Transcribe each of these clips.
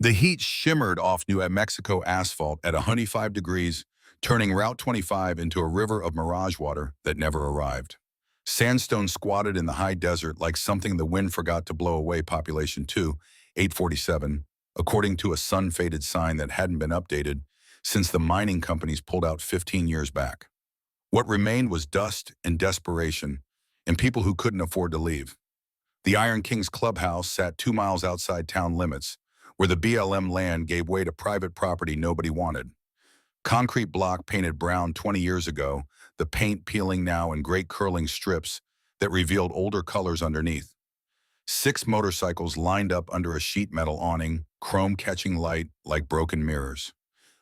The heat shimmered off New Mexico asphalt at 105 degrees, turning Route 25 into a river of mirage water that never arrived. Sandstone squatted in the high desert like something the wind forgot to blow away. Population 2, 847, according to a sun-faded sign that hadn't been updated since the mining companies pulled out 15 years back. What remained was dust and desperation, and people who couldn't afford to leave. The Iron King's clubhouse sat 2 miles outside town limits, where the BLM land gave way to private property nobody wanted. Concrete block painted brown 20 years ago, the paint peeling now in great curling strips that revealed older colors underneath. 6 motorcycles lined up under a sheet metal awning, chrome catching light like broken mirrors.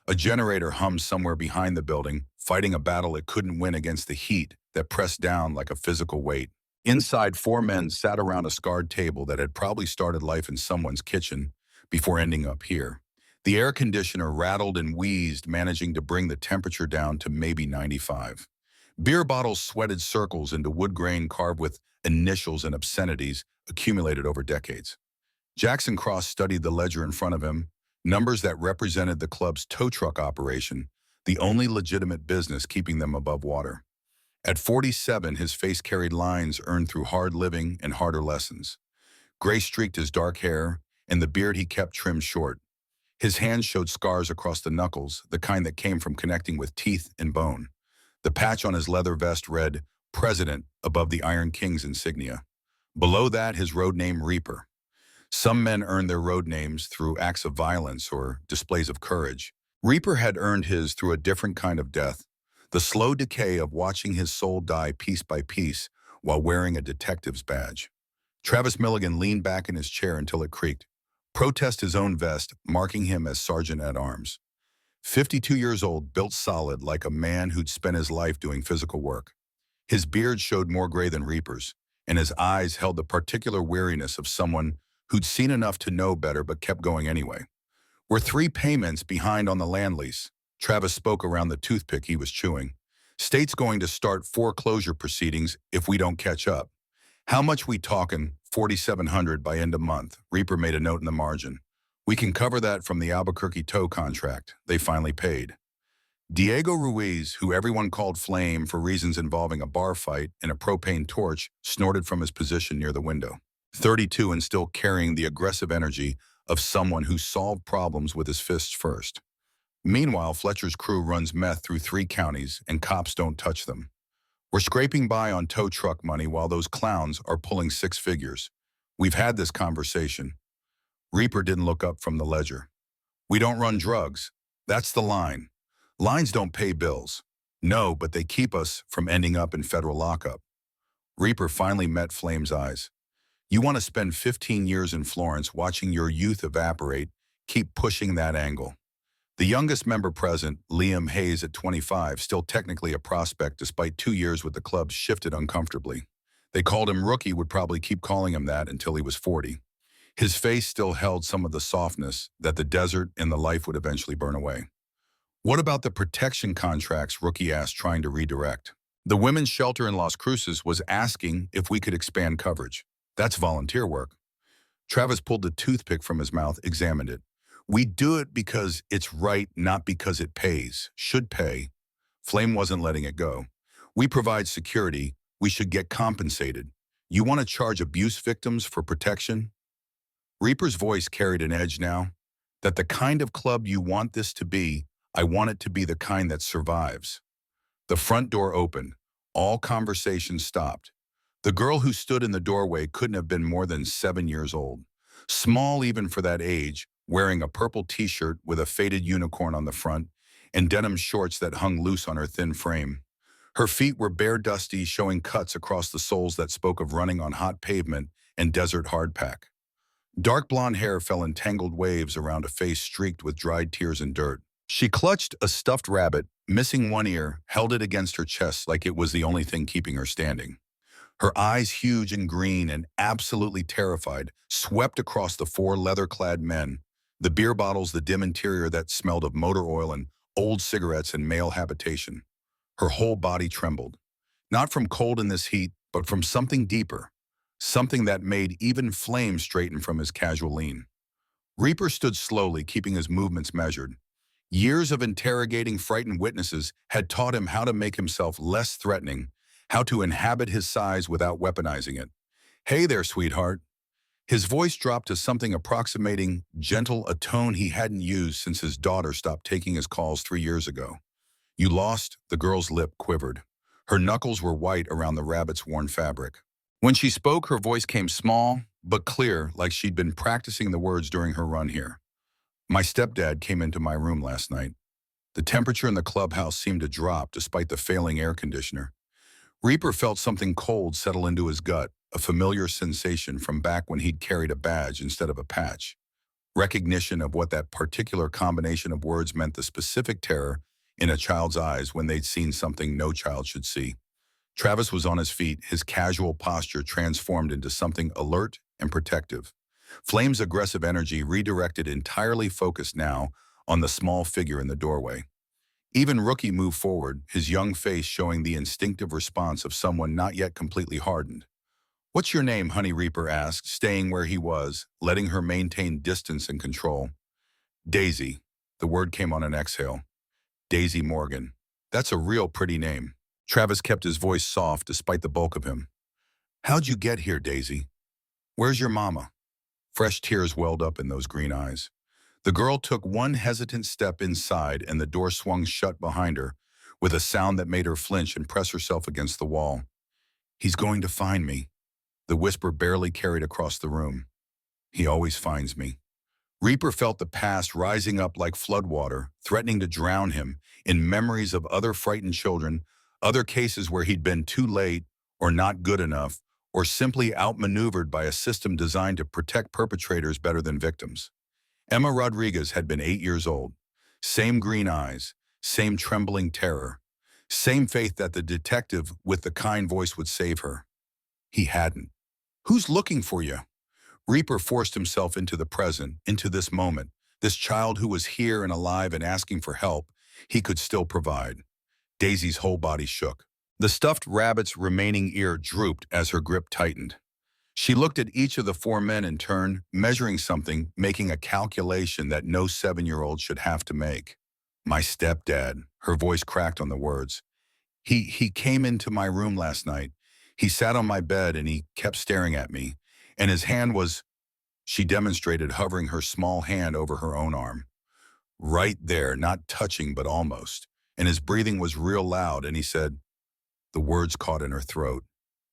A generator hummed somewhere behind the building, fighting a battle it couldn't win against the heat that pressed down like a physical weight. Inside, 4 men sat around a scarred table that had probably started life in someone's kitchen before ending up here. The air conditioner rattled and wheezed, managing to bring the temperature down to maybe 95. Beer bottles sweated circles into wood grain carved with initials and obscenities accumulated over decades. Jackson Cross studied the ledger in front of him, numbers that represented the club's tow truck operation, the only legitimate business keeping them above water. At 47, his face carried lines earned through hard living and harder lessons. Gray streaked his dark hair, and the beard he kept trimmed short. His hands showed scars across the knuckles, the kind that came from connecting with teeth and bone. The patch on his leather vest read, President, above the Iron King's insignia. Below that, his road name, Reaper. Some men earned their road names through acts of violence or displays of courage. Reaper had earned his through a different kind of death, the slow decay of watching his soul die piece by piece while wearing a detective's badge. Travis Milligan leaned back in his chair until it creaked. Protest his own vest, marking him as Sergeant at Arms. 52 years old, built solid like a man who'd spent his life doing physical work. His beard showed more gray than Reaper's, and his eyes held the particular weariness of someone who'd seen enough to know better but kept going anyway. We're 3 payments behind on the land lease. Travis spoke around the toothpick he was chewing. State's going to start foreclosure proceedings if we don't catch up. How much we talking? $4,700 by end of month. Reaper made a note in the margin. We can cover that from the Albuquerque tow contract. They finally paid. Diego Ruiz, who everyone called Flame for reasons involving a bar fight and a propane torch, snorted from his position near the window. 32 and still carrying the aggressive energy of someone who solved problems with his fists first. Meanwhile, Fletcher's crew runs meth through 3 counties, and cops don't touch them. We're scraping by on tow truck money while those clowns are pulling 6 figures. We've had this conversation. Reaper didn't look up from the ledger. We don't run drugs. That's the line. Lines don't pay bills. No, but they keep us from ending up in federal lockup. Reaper finally met Flame's eyes. You want to spend 15 years in Florence watching your youth evaporate, keep pushing that angle. The youngest member present, Liam Hayes at 25, still technically a prospect despite 2 years with the club, shifted uncomfortably. They called him rookie, would probably keep calling him that until he was 40. His face still held some of the softness that the desert and the life would eventually burn away. What about the protection contracts? Rookie asked, trying to redirect. The women's shelter in Las Cruces was asking if we could expand coverage. That's volunteer work. Travis pulled the toothpick from his mouth, examined it. We do it because it's right, not because it pays. Should pay. Flame wasn't letting it go. We provide security. We should get compensated. You want to charge abuse victims for protection? Reaper's voice carried an edge now. That the kind of club you want this to be, I want it to be the kind that survives. The front door opened. All conversation stopped. The girl who stood in the doorway couldn't have been more than 7 years old. Small even for that age, wearing a purple t-shirt with a faded unicorn on the front and denim shorts that hung loose on her thin frame. Her feet were bare dusty, showing cuts across the soles that spoke of running on hot pavement and desert hardpack. Dark blonde hair fell in tangled waves around a face streaked with dried tears and dirt. She clutched a stuffed rabbit, missing one ear, held it against her chest like it was the only thing keeping her standing. Her eyes, huge and green and absolutely terrified, swept across the 4 leather-clad men, the beer bottles, the dim interior that smelled of motor oil and old cigarettes and male habitation. Her whole body trembled, not from cold in this heat, but from something deeper, something that made even Flame straighten from his casual lean. Reaper stood slowly, keeping his movements measured. Years of interrogating frightened witnesses had taught him how to make himself less threatening, how to inhabit his size without weaponizing it. "Hey there, sweetheart." His voice dropped to something approximating gentle, a tone he hadn't used since his daughter stopped taking his calls 3 years ago. "You lost?" The girl's lip quivered. Her knuckles were white around the rabbit's worn fabric. When she spoke, her voice came small, but clear, like she'd been practicing the words during her run here. "My stepdad came into my room last night. The temperature in the clubhouse seemed to drop despite the failing air conditioner." Reaper felt something cold settle into his gut, a familiar sensation from back when he'd carried a badge instead of a patch. Recognition of what that particular combination of words meant, the specific terror in a child's eyes when they'd seen something no child should see. Travis was on his feet, his casual posture transformed into something alert and protective. Flame's aggressive energy redirected, entirely focused now on the small figure in the doorway. Even Rookie moved forward, his young face showing the instinctive response of someone not yet completely hardened. "What's your name?" Honey Reaper asked, staying where he was, letting her maintain distance and control. "Daisy." The word came on an exhale. "Daisy Morgan. That's a real pretty name." Travis kept his voice soft despite the bulk of him. "How'd you get here, Daisy? Where's your mama?" Fresh tears welled up in those green eyes. The girl took one hesitant step inside and the door swung shut behind her with a sound that made her flinch and press herself against the wall. "He's going to find me." The whisper barely carried across the room. "He always finds me." Reaper felt the past rising up like floodwater, threatening to drown him in memories of other frightened children, other cases where he'd been too late or not good enough, or simply outmaneuvered by a system designed to protect perpetrators better than victims. Emma Rodriguez had been 8 years old. Same green eyes, same trembling terror, same faith that the detective with the kind voice would save her. He hadn't. "Who's looking for you?" Reaper forced himself into the present, into this moment, this child who was here and alive and asking for help he could still provide. Daisy's whole body shook. The stuffed rabbit's remaining ear drooped as her grip tightened. She looked at each of the four men in turn, measuring something, making a calculation that no 7-year-old should have to make. "My stepdad." Her voice cracked on the words. He came into my room last night. He sat on my bed and he kept staring at me. And his hand was," she demonstrated, hovering her small hand over her own arm. "Right there, not touching but almost. And his breathing was real loud and he said," the words caught in her throat,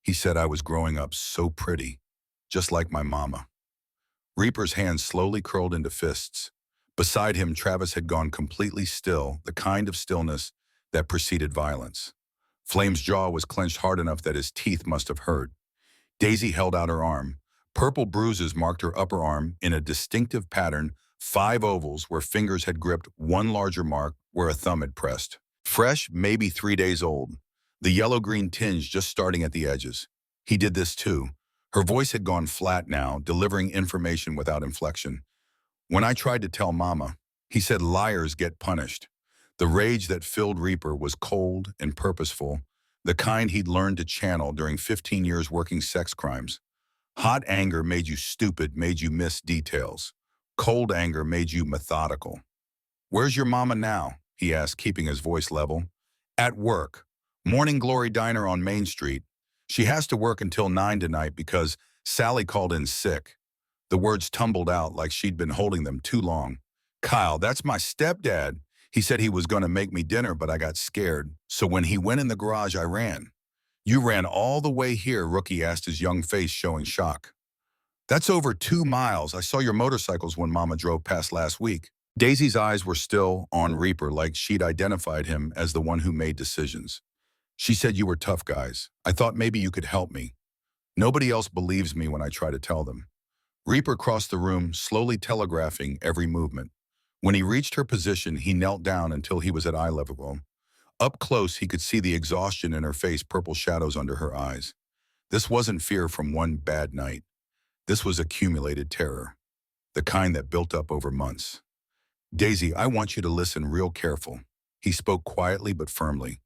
"he said I was growing up so pretty, just like my mama." Reaper's hands slowly curled into fists. Beside him, Travis had gone completely still, the kind of stillness that preceded violence. Flame's jaw was clenched hard enough that his teeth must have hurt. Daisy held out her arm. Purple bruises marked her upper arm in a distinctive pattern, 5 ovals where fingers had gripped, one larger mark where a thumb had pressed. Fresh, maybe 3 days old. The yellow-green tinge just starting at the edges. He did this too. Her voice had gone flat now, delivering information without inflection. "When I tried to tell Mama, he said liars get punished." The rage that filled Reaper was cold and purposeful, the kind he'd learned to channel during 15 years working sex crimes. Hot anger made you stupid, made you miss details. Cold anger made you methodical. "Where's your mama now?" he asked, keeping his voice level. "At work. Morning Glory Diner on Main Street. She has to work until 9 tonight because Sally called in sick." The words tumbled out like she'd been holding them too long. "Kyle, that's my stepdad. He said he was going to make me dinner, but I got scared. So when he went in the garage, I ran." "You ran all the way here?" Rookie asked, his young face showing shock. "That's over 2 miles. I saw your motorcycles when Mama drove past last week." Daisy's eyes were still on Reaper, like she'd identified him as the one who made decisions. "She said you were tough guys. I thought maybe you could help me. Nobody else believes me when I try to tell them." Reaper crossed the room, slowly telegraphing every movement. When he reached her position, he knelt down until he was at eye level. Up close, he could see the exhaustion in her face, purple shadows under her eyes. This wasn't fear from one bad night. This was accumulated terror, the kind that built up over months. "Daisy, I want you to listen real careful." He spoke quietly but firmly.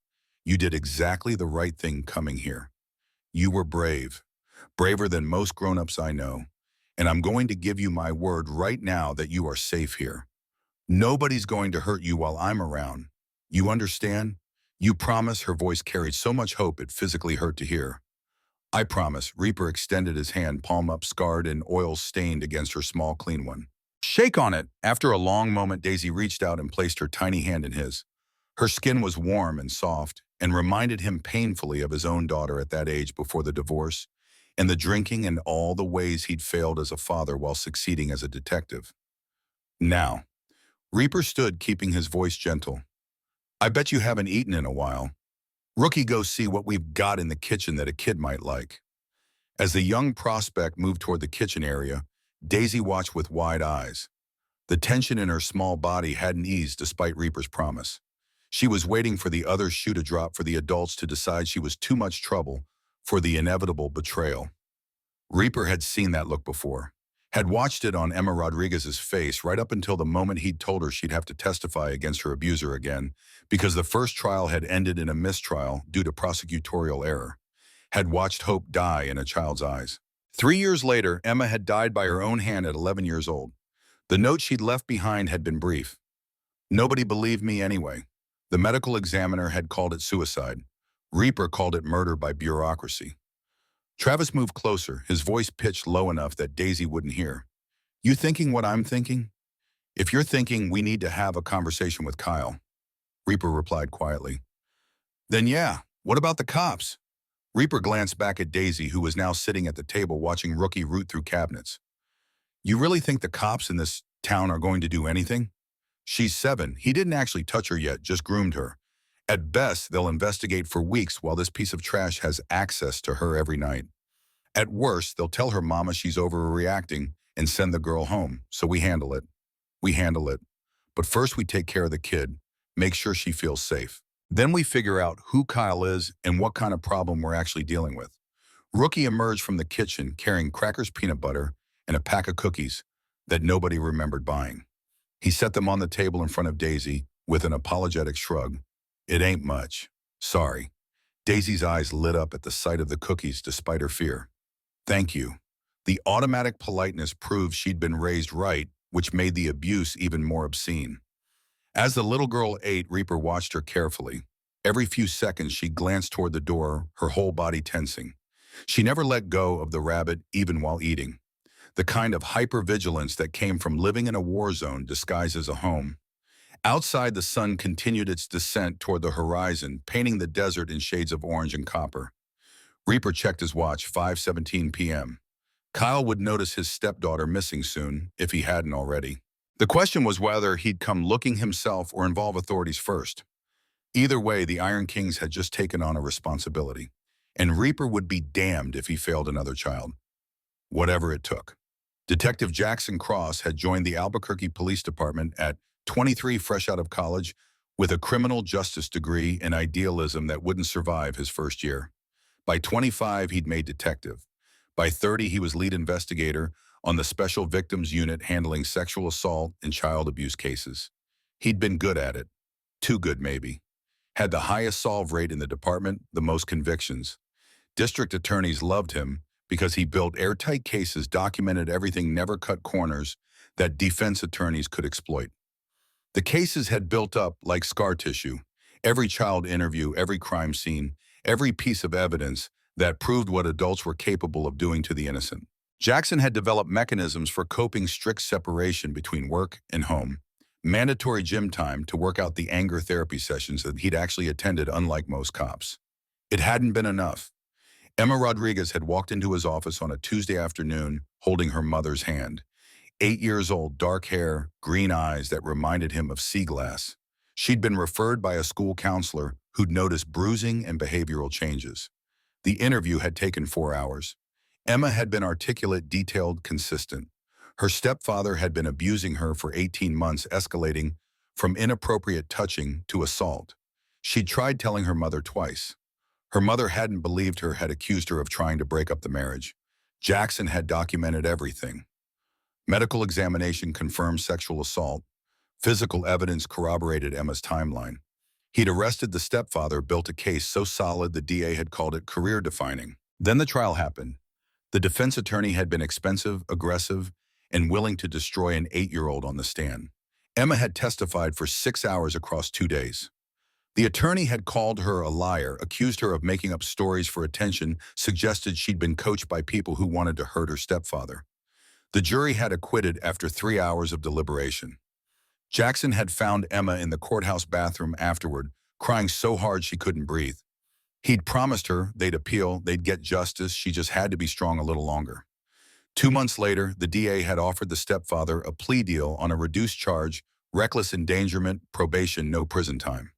"You did exactly the right thing coming here. You were brave, braver than most grown-ups I know. and I'm going to give you my word right now that you are safe here. Nobody's going to hurt you while I'm around. You understand? You promise?" Her voice carried so much hope it physically hurt to hear. "I promise." Reaper extended his hand, palm up, scarred and oil stained against her small, clean one. "Shake on it." After a long moment, Daisy reached out and placed her tiny hand in his. Her skin was warm and soft and reminded him painfully of his own daughter at that age before the divorce, and the drinking and all the ways he'd failed as a father while succeeding as a detective. "Now," Reaper stood, keeping his voice gentle. "I bet you haven't eaten in a while. Rookie, go see what we've got in the kitchen that a kid might like." As the young prospect moved toward the kitchen area, Daisy watched with wide eyes. The tension in her small body hadn't eased despite Reaper's promise. She was waiting for the other shoe to drop, for the adults to decide she was too much trouble, for the inevitable betrayal. Reaper had seen that look before, had watched it on Emma Rodriguez's face right up until the moment he'd told her she'd have to testify against her abuser again, because the first trial had ended in a mistrial due to prosecutorial error. Had watched hope die in a child's eyes. 3 years later, Emma had died by her own hand at 11 years old. The note she'd left behind had been brief. "Nobody believed me anyway." The medical examiner had called it suicide. Reaper called it murder by bureaucracy. Travis moved closer, his voice pitched low enough that Daisy wouldn't hear. "You thinking what I'm thinking? If you're thinking we need to have a conversation with Kyle," Reaper replied quietly. "Then yeah, what about the cops?" Reaper glanced back at Daisy, who was now sitting at the table watching Rookie root through cabinets. "You really think the cops in this town are going to do anything? She's 7. He didn't actually touch her yet, just groomed her. At best, they'll investigate for weeks while this piece of trash has access to her every night. At worst, they'll tell her mama she's overreacting and send the girl home, so we handle it. We handle it. But first we take care of the kid, make sure she feels safe. Then we figure out who Kyle is and what kind of problem we're actually dealing with." Rookie emerged from the kitchen carrying crackers, peanut butter, and a pack of cookies that nobody remembered buying. He set them on the table in front of Daisy with an apologetic shrug. "It ain't much. Sorry." Daisy's eyes lit up at the sight of the cookies despite her fear. "Thank you." The automatic politeness proved she'd been raised right, which made the abuse even more obscene. As the little girl ate, Reaper watched her carefully. Every few seconds she glanced toward the door, her whole body tensing. She never let go of the rabbit even while eating. The kind of hypervigilance that came from living in a war zone disguised as a home. Outside, the sun continued its descent toward the horizon, painting the desert in shades of orange and copper. Reaper checked his watch, 5:17 p.m. Kyle would notice his stepdaughter missing soon, if he hadn't already. The question was whether he'd come looking himself or involve authorities first. Either way, the Iron Kings had just taken on a responsibility, and Reaper would be damned if he failed another child. Whatever it took. Detective Jackson Cross had joined the Albuquerque Police Department at 23, fresh out of college, with a criminal justice degree and idealism that wouldn't survive his first year. By 25, he'd made detective. By 30, he was lead investigator on the Special Victims Unit handling sexual assault and child abuse cases. He'd been good at it. Too good, maybe. Had the highest solve rate in the department, the most convictions. District attorneys loved him because he built airtight cases, documented everything, never cut corners that defense attorneys could exploit. The cases had built up like scar tissue. Every child interview, every crime scene, every piece of evidence that proved what adults were capable of doing to the innocent. Jackson had developed mechanisms for coping: strict separation between work and home, mandatory gym time to work out the anger therapy sessions that he'd actually attended, unlike most cops. It hadn't been enough. Emma Rodriguez had walked into his office on a Tuesday afternoon holding her mother's hand. 8 years old, dark hair, green eyes that reminded him of sea glass. She'd been referred by a school counselor who'd noticed bruising and behavioral changes. The interview had taken 4 hours. Emma had been articulate, detailed, consistent. Her stepfather had been abusing her for 18 months, escalating from inappropriate touching to assault. She'd tried telling her mother twice. Her mother hadn't believed her, had accused her of trying to break up the marriage. Jackson had documented everything. Medical examination confirmed sexual assault. Physical evidence corroborated Emma's timeline. He'd arrested the stepfather, built a case so solid the DA had called it career-defining. Then the trial happened. The defense attorney had been expensive, aggressive, and willing to destroy an 8-year-old on the stand. Emma had testified for 6 hours across 2 days. The attorney had called her a liar, accused her of making up stories for attention, suggested she'd been coached by people who wanted to hurt her stepfather. The jury had acquitted after 3 hours of deliberation. Jackson had found Emma in the courthouse bathroom afterward, crying so hard she couldn't breathe. He'd promised her they'd appeal, they'd get justice, she just had to be strong a little longer. 2 months later, the DA had offered the stepfather a plea deal on a reduced charge, reckless endangerment, probation, no prison time.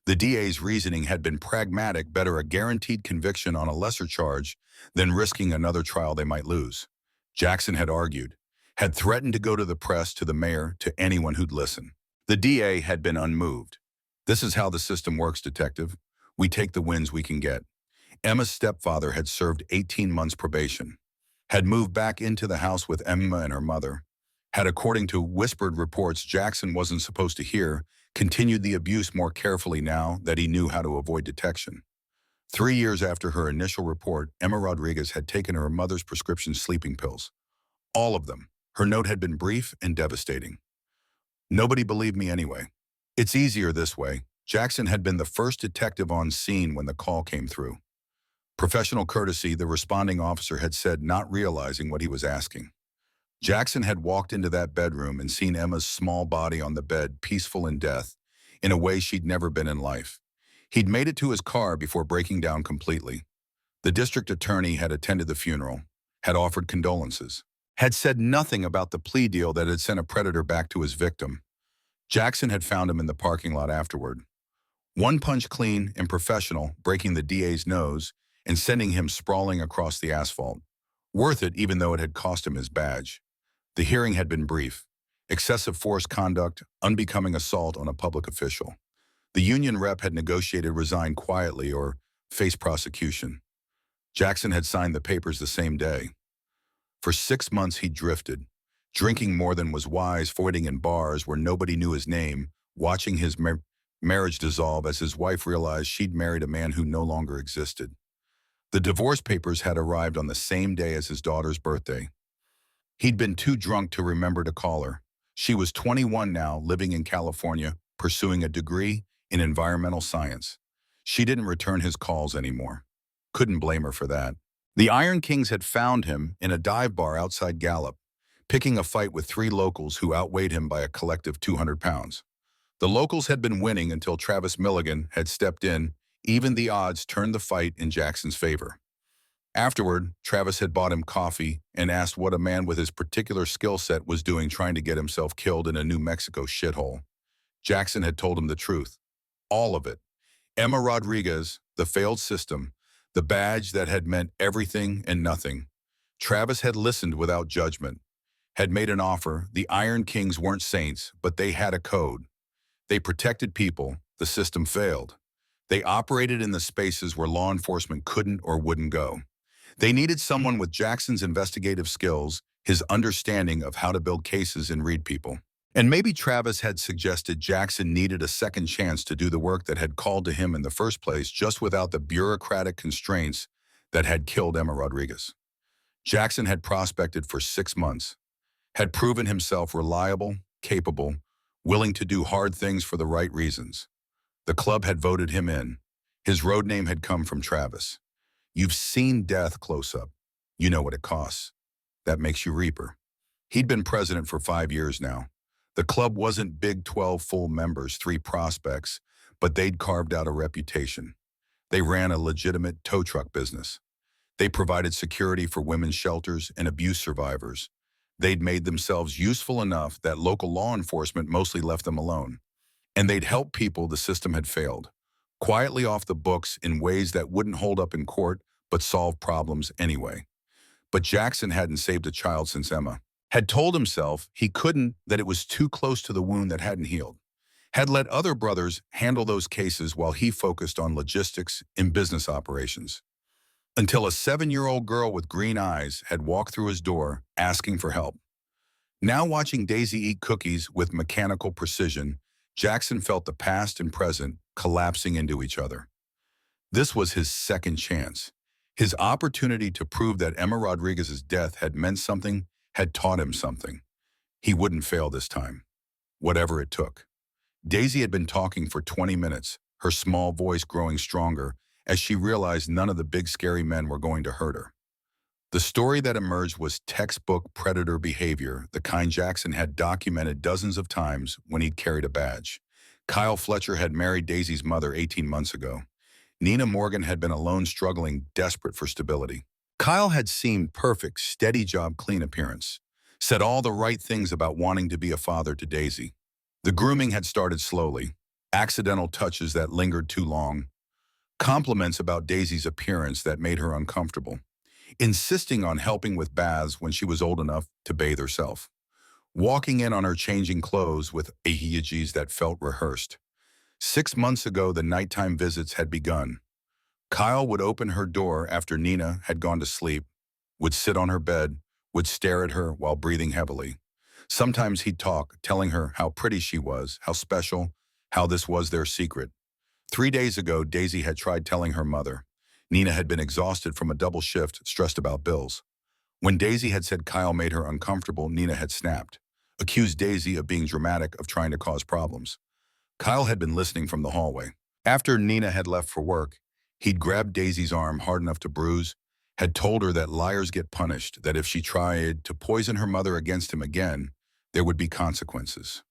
The DA's reasoning had been pragmatic, better a guaranteed conviction on a lesser charge than risking another trial they might lose. Jackson had argued, had threatened to go to the press, to the mayor, to anyone who'd listen. The DA had been unmoved. "This is how the system works, detective. We take the wins we can get." Emma's stepfather had served 18 months probation, had moved back into the house with Emma and her mother, had, according to whispered reports Jackson wasn't supposed to hear, continued the abuse more carefully now that he knew how to avoid detection. 3 years after her initial report, Emma Rodriguez had taken her mother's prescription sleeping pills. All of them. Her note had been brief and devastating. "Nobody believed me anyway. It's easier this way." Jackson had been the first detective on scene when the call came through. Professional courtesy, the responding officer had said, not realizing what he was asking. Jackson had walked into that bedroom and seen Emma's small body on the bed, peaceful in death, in a way she'd never been in life. He'd made it to his car before breaking down completely. The district attorney had attended the funeral, had offered condolences, had said nothing about the plea deal that had sent a predator back to his victim. Jackson had found him in the parking lot afterward. One punch clean and professional, breaking the DA's nose and sending him sprawling across the asphalt. Worth it, even though it had cost him his badge. The hearing had been brief. Excessive force conduct, unbecoming assault on a public official. The union rep had negotiated resign quietly or face prosecution. Jackson had signed the papers the same day. For 6 months he drifted, drinking more than was wise, voiding in bars where nobody knew his name, watching his marriage dissolve as his wife realized she'd married a man who no longer existed. The divorce papers had arrived on the same day as his daughter's birthday. He'd been too drunk to remember to call her. She was 21 now, living in California, pursuing a degree in environmental science. She didn't return his calls anymore. Couldn't blame her for that. The Iron Kings had found him in a dive bar outside Gallup, picking a fight with 3 locals who outweighed him by a collective 200 pounds. The locals had been winning until Travis Milligan had stepped in. Even the odds turned the fight in Jackson's favor. Afterward, Travis had bought him coffee and asked what a man with his particular skill set was doing trying to get himself killed in a New Mexico shithole. Jackson had told him the truth. All of it. Emma Rodriguez, the failed system, the badge that had meant everything and nothing. Travis had listened without judgment, had made an offer. The Iron Kings weren't saints, but they had a code. They protected people. The system failed. They operated in the spaces where law enforcement couldn't or wouldn't go. They needed someone with Jackson's investigative skills, his understanding of how to build cases and read people. And maybe Travis had suggested Jackson needed a second chance to do the work that had called to him in the first place, just without the bureaucratic constraints that had killed Emma Rodriguez. Jackson had prospected for 6 months, had proven himself reliable, capable, willing to do hard things for the right reasons. The club had voted him in. His road name had come from Travis. You've seen death close up. You know what it costs. That makes you Reaper. He'd been president for 5 years now. The club wasn't Big 12 full members, 3 prospects, but they'd carved out a reputation. They ran a legitimate tow truck business. They provided security for women's shelters and abuse survivors. They'd made themselves useful enough that local law enforcement mostly left them alone. And they'd helped people the system had failed, quietly off the books in ways that wouldn't hold up in court but solve problems anyway. But Jackson hadn't saved a child since Emma. Had told himself he couldn't, that it was too close to the wound that hadn't healed. Had let other brothers handle those cases while he focused on logistics and business operations. Until a 7-year-old girl with green eyes had walked through his door asking for help. Now watching Daisy eat cookies with mechanical precision, Jackson felt the past and present collapsing into each other. This was his second chance. His opportunity to prove that Emma Rodriguez's death had meant something had taught him something. He wouldn't fail this time, whatever it took. Daisy had been talking for 20 minutes, her small voice growing stronger as she realized none of the big scary men were going to hurt her. The story that emerged was textbook predator behavior, the kind Jackson had documented dozens of times when he'd carried a badge. Kyle Fletcher had married Daisy's mother 18 months ago. Nina Morgan had been alone, struggling, desperate for stability. Kyle had seemed perfect, steady job, clean appearance. Said all the right things about wanting to be a father to Daisy. The grooming had started slowly. Accidental touches that lingered too long. Compliments about Daisy's appearance that made her uncomfortable. Insisting on helping with baths when she was old enough to bathe herself. Walking in on her changing clothes with ehiyajis that felt rehearsed. 6 months ago, the nighttime visits had begun. Kyle would open her door after Nina had gone to sleep, would sit on her bed, would stare at her while breathing heavily. Sometimes he'd talk, telling her how pretty she was, how special, how this was their secret. 3 days ago, Daisy had tried telling her mother. Nina had been exhausted from a double shift, stressed about bills. When Daisy had said Kyle made her uncomfortable, Nina had snapped, accused Daisy of being dramatic, of trying to cause problems. Kyle had been listening from the hallway. After Nina had left for work, he'd grabbed Daisy's arm hard enough to bruise, had told her that liars get punished, that if she tried to poison her mother against him again, there would be consequences.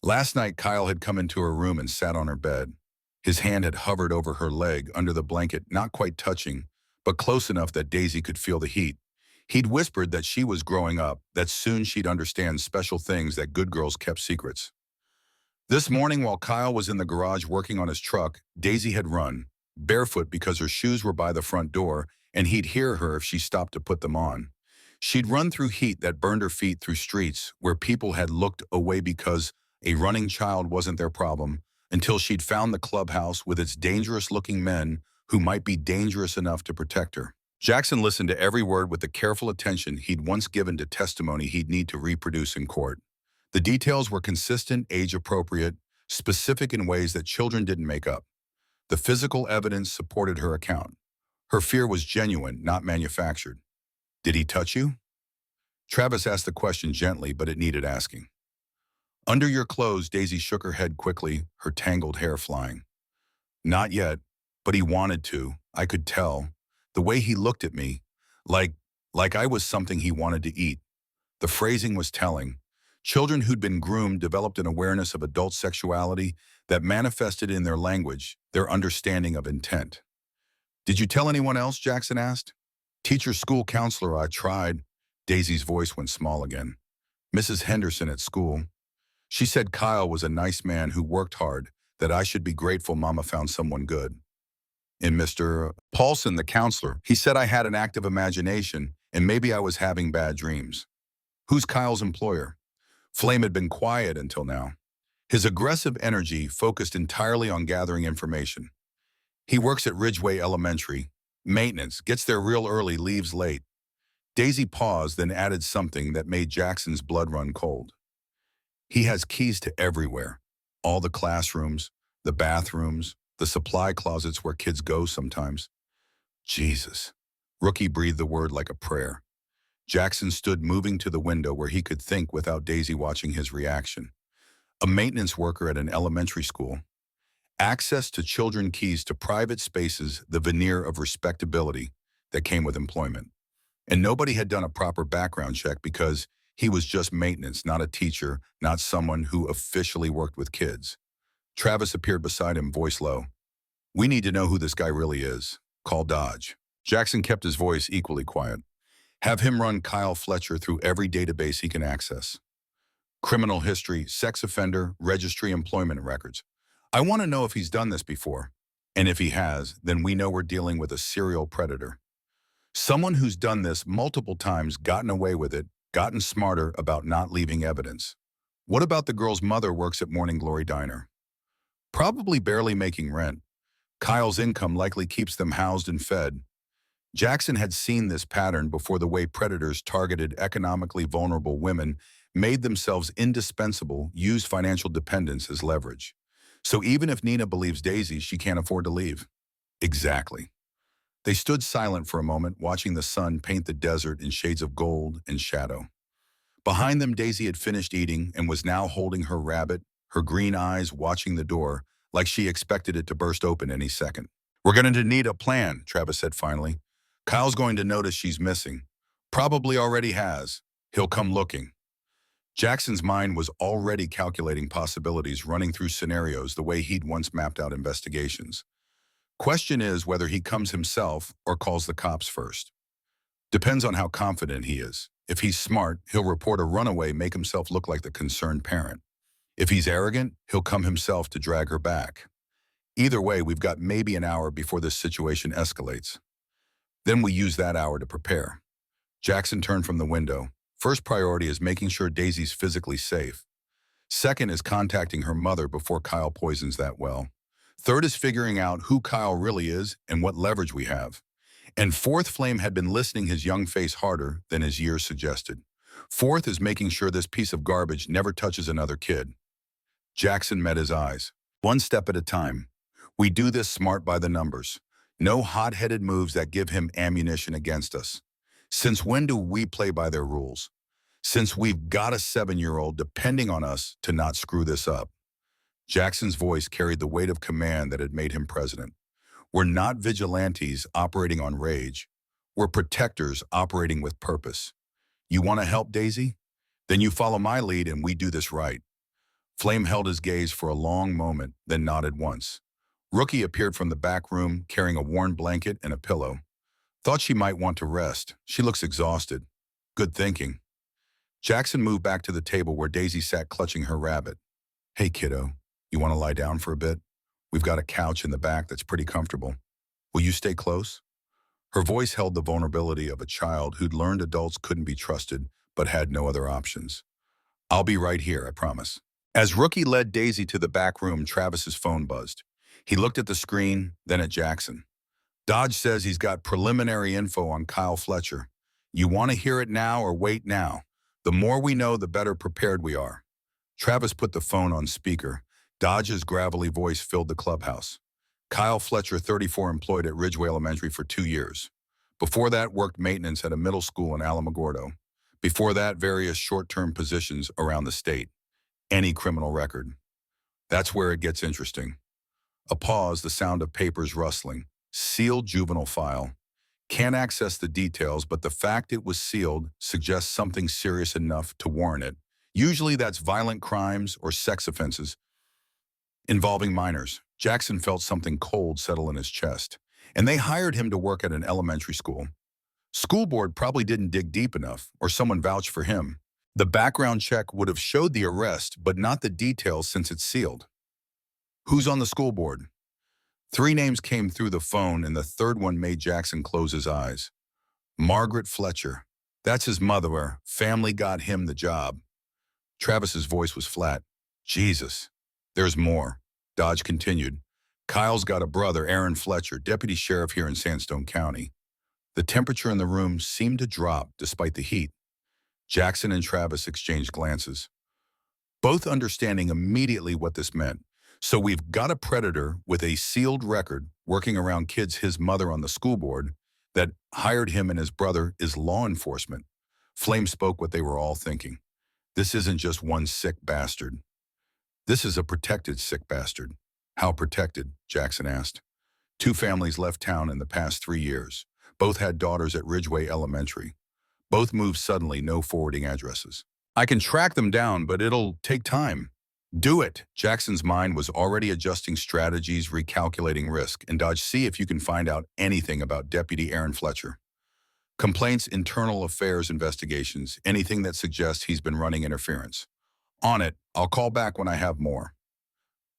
Last night, Kyle had come into her room and sat on her bed. His hand had hovered over her leg under the blanket, not quite touching, but close enough that Daisy could feel the heat. He'd whispered that she was growing up, that soon she'd understand special things, that good girls kept secrets. This morning, while Kyle was in the garage working on his truck, Daisy had run, barefoot because her shoes were by the front door, and he'd hear her if she stopped to put them on. She'd run through heat that burned her feet, through streets where people had looked away because a running child wasn't their problem, until she'd found the clubhouse with its dangerous-looking men who might be dangerous enough to protect her. Jackson listened to every word with the careful attention he'd once given to testimony he'd need to reproduce in court. The details were consistent, age-appropriate, specific in ways that children didn't make up. The physical evidence supported her account. Her fear was genuine, not manufactured. "Did he touch you?" Travis asked the question gently, but it needed asking. "Under your clothes," Daisy shook her head quickly, her tangled hair flying. "Not yet, but he wanted to. I could tell. The way he looked at me, like I was something he wanted to eat." The phrasing was telling. Children who'd been groomed developed an awareness of adult sexuality that manifested in their language, their understanding of intent. "Did you tell anyone else?" Jackson asked. "Teacher, school counselor, I tried." Daisy's voice went small again. "Mrs. Henderson at school. She said Kyle was a nice man who worked hard, that I should be grateful Mama found someone good. And Mr. Paulson, the counselor, he said I had an active imagination and maybe I was having bad dreams." "Who's Kyle's employer?" Flame had been quiet until now. His aggressive energy focused entirely on gathering information. "He works at Ridgeway Elementary. Maintenance, gets there real early, leaves late." Daisy paused, then added something that made Jackson's blood run cold. "He has keys to everywhere. All the classrooms, the bathrooms, the supply closets where kids go sometimes." Jesus. Rookie breathed the word like a prayer. Jackson stood, moving to the window where he could think without Daisy watching his reaction. A maintenance worker at an elementary school. Access to children, keys to private spaces, the veneer of respectability that came with employment. And nobody had done a proper background check because he was just maintenance, not a teacher, not someone who officially worked with kids. Travis appeared beside him, voice low. "We need to know who this guy really is. Call Dodge." Jackson kept his voice equally quiet. "Have him run Kyle Fletcher through every database he can access. Criminal history, sex offender, registry, employment records. I want to know if he's done this before. And if he has, then we know we're dealing with a serial predator. Someone who's done this multiple times, gotten away with it, gotten smarter about not leaving evidence. What about the girl's mother? Works at Morning Glory Diner. Probably barely making rent. Kyle's income likely keeps them housed and fed." Jackson had seen this pattern before, the way predators targeted economically vulnerable women, made themselves indispensable, used financial dependence as leverage. So even if Nina believes Daisy, she can't afford to leave. Exactly. They stood silent for a moment, watching the sun paint the desert in shades of gold and shadow. Behind them, Daisy had finished eating and was now holding her rabbit, her green eyes watching the door, like she expected it to burst open any second. "We're going to need a plan," Travis said finally. "Kyle's going to notice she's missing. Probably already has. He'll come looking." Jackson's mind was already calculating possibilities, running through scenarios the way he'd once mapped out investigations. Question is whether he comes himself or calls the cops first. Depends on how confident he is. If he's smart, he'll report a runaway, make himself look like the concerned parent. If he's arrogant, he'll come himself to drag her back. Either way, we've got maybe an hour before this situation escalates. Then we use that hour to prepare. Jackson turned from the window. First priority is making sure Daisy's physically safe. Second is contacting her mother before Kyle poisons that well. Third is figuring out who Kyle really is and what leverage we have. And fourth, Flame had been listening his young face harder than his years suggested. Fourth is making sure this piece of garbage never touches another kid. Jackson met his eyes. One step at a time. We do this smart by the numbers. No hot-headed moves that give him ammunition against us. Since when do we play by their rules? Since we've got a 7-year-old depending on us to not screw this up. Jackson's voice carried the weight of command that had made him president. We're not vigilantes operating on rage. We're protectors operating with purpose. You want to help, Daisy? Then you follow my lead and we do this right. Flame held his gaze for a long moment, then nodded once. Rookie appeared from the back room carrying a worn blanket and a pillow. Thought she might want to rest. She looks exhausted. Good thinking. Jackson moved back to the table where Daisy sat clutching her rabbit. "Hey, kiddo, you want to lie down for a bit? We've got a couch in the back that's pretty comfortable. Will you stay close?" Her voice held the vulnerability of a child who'd learned adults couldn't be trusted but had no other options. "I'll be right here, I promise." As Rookie led Daisy to the back room, Travis's phone buzzed. He looked at the screen, then at Jackson. "Dodge says he's got preliminary info on Kyle Fletcher. You want to hear it now or wait now? The more we know, the better prepared we are." Travis put the phone on speaker. Dodge's gravelly voice filled the clubhouse. "Kyle Fletcher, 34, employed at Ridgeway Elementary for 2 years. Before that, worked maintenance at a middle school in Alamogordo. Before that, various short-term positions around the state. Any criminal record." That's where it gets interesting. A pause, the sound of papers rustling. Sealed juvenile file. Can't access the details, but the fact it was sealed suggests something serious enough to warrant it. Usually that's violent crimes or sex offenses involving minors. Jackson felt something cold settle in his chest. And they hired him to work at an elementary school. School board probably didn't dig deep enough, or someone vouched for him. The background check would have showed the arrest, but not the details since it's sealed. "Who's on the school board?" 3 names came through the phone, and the third one made Jackson close his eyes. Margaret Fletcher. That's his mother. Family got him the job. Travis's voice was flat. "Jesus. There's more." Dodge continued. "Kyle's got a brother, Aaron Fletcher, deputy sheriff here in Sandstone County." The temperature in the room seemed to drop despite the heat. Jackson and Travis exchanged glances, both understanding immediately what this meant. So we've got a predator with a sealed record working around kids his mother on the school board that hired him, and his brother is law enforcement. Flame spoke what they were all thinking. This isn't just one sick bastard. This is a protected sick bastard. "How protected?" Jackson asked. 2 families left town in the past 3 years. Both had daughters at Ridgeway Elementary. Both moved suddenly, no forwarding addresses. "I can track them down, but it'll take time." "Do it." Jackson's mind was already adjusting strategies, recalculating risk, and Dodge, see if you can find out anything about Deputy Aaron Fletcher. Complaints, internal affairs investigations, anything that suggests he's been running interference. "On it. I'll call back when I have more."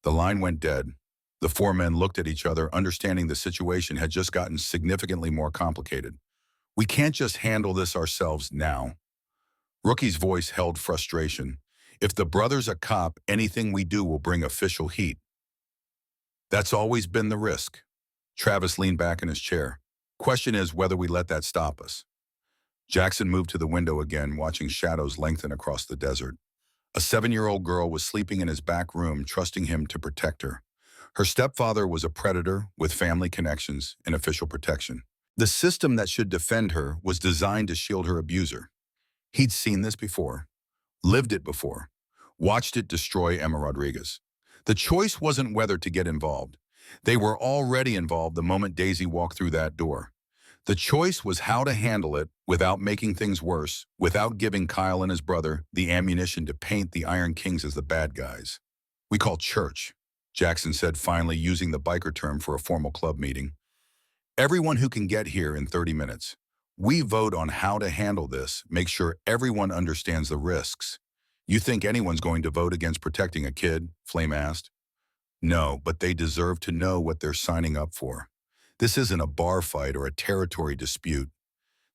The line went dead. The 4 men looked at each other, understanding the situation had just gotten significantly more complicated. "We can't just handle this ourselves now." Rookie's voice held frustration. "If the brother's a cop, anything we do will bring official heat. That's always been the risk." Travis leaned back in his chair. "Question is whether we let that stop us." Jackson moved to the window again, watching shadows lengthen across the desert. A 7-year-old girl was sleeping in his back room, trusting him to protect her. Her stepfather was a predator with family connections and official protection. The system that should defend her was designed to shield her abuser. He'd seen this before, lived it before, watched it destroy Emma Rodriguez. The choice wasn't whether to get involved. They were already involved the moment Daisy walked through that door. The choice was how to handle it without making things worse, without giving Kyle and his brother the ammunition to paint the Iron Kings as the bad guys. "We call church," Jackson said finally, using the biker term for a formal club meeting. "Everyone who can get here in 30 minutes. We vote on how to handle this, make sure everyone understands the risks." "You think anyone's going to vote against protecting a kid?" Flame asked. "No, but they deserve to know what they're signing up for. This isn't a bar fight or a territory dispute.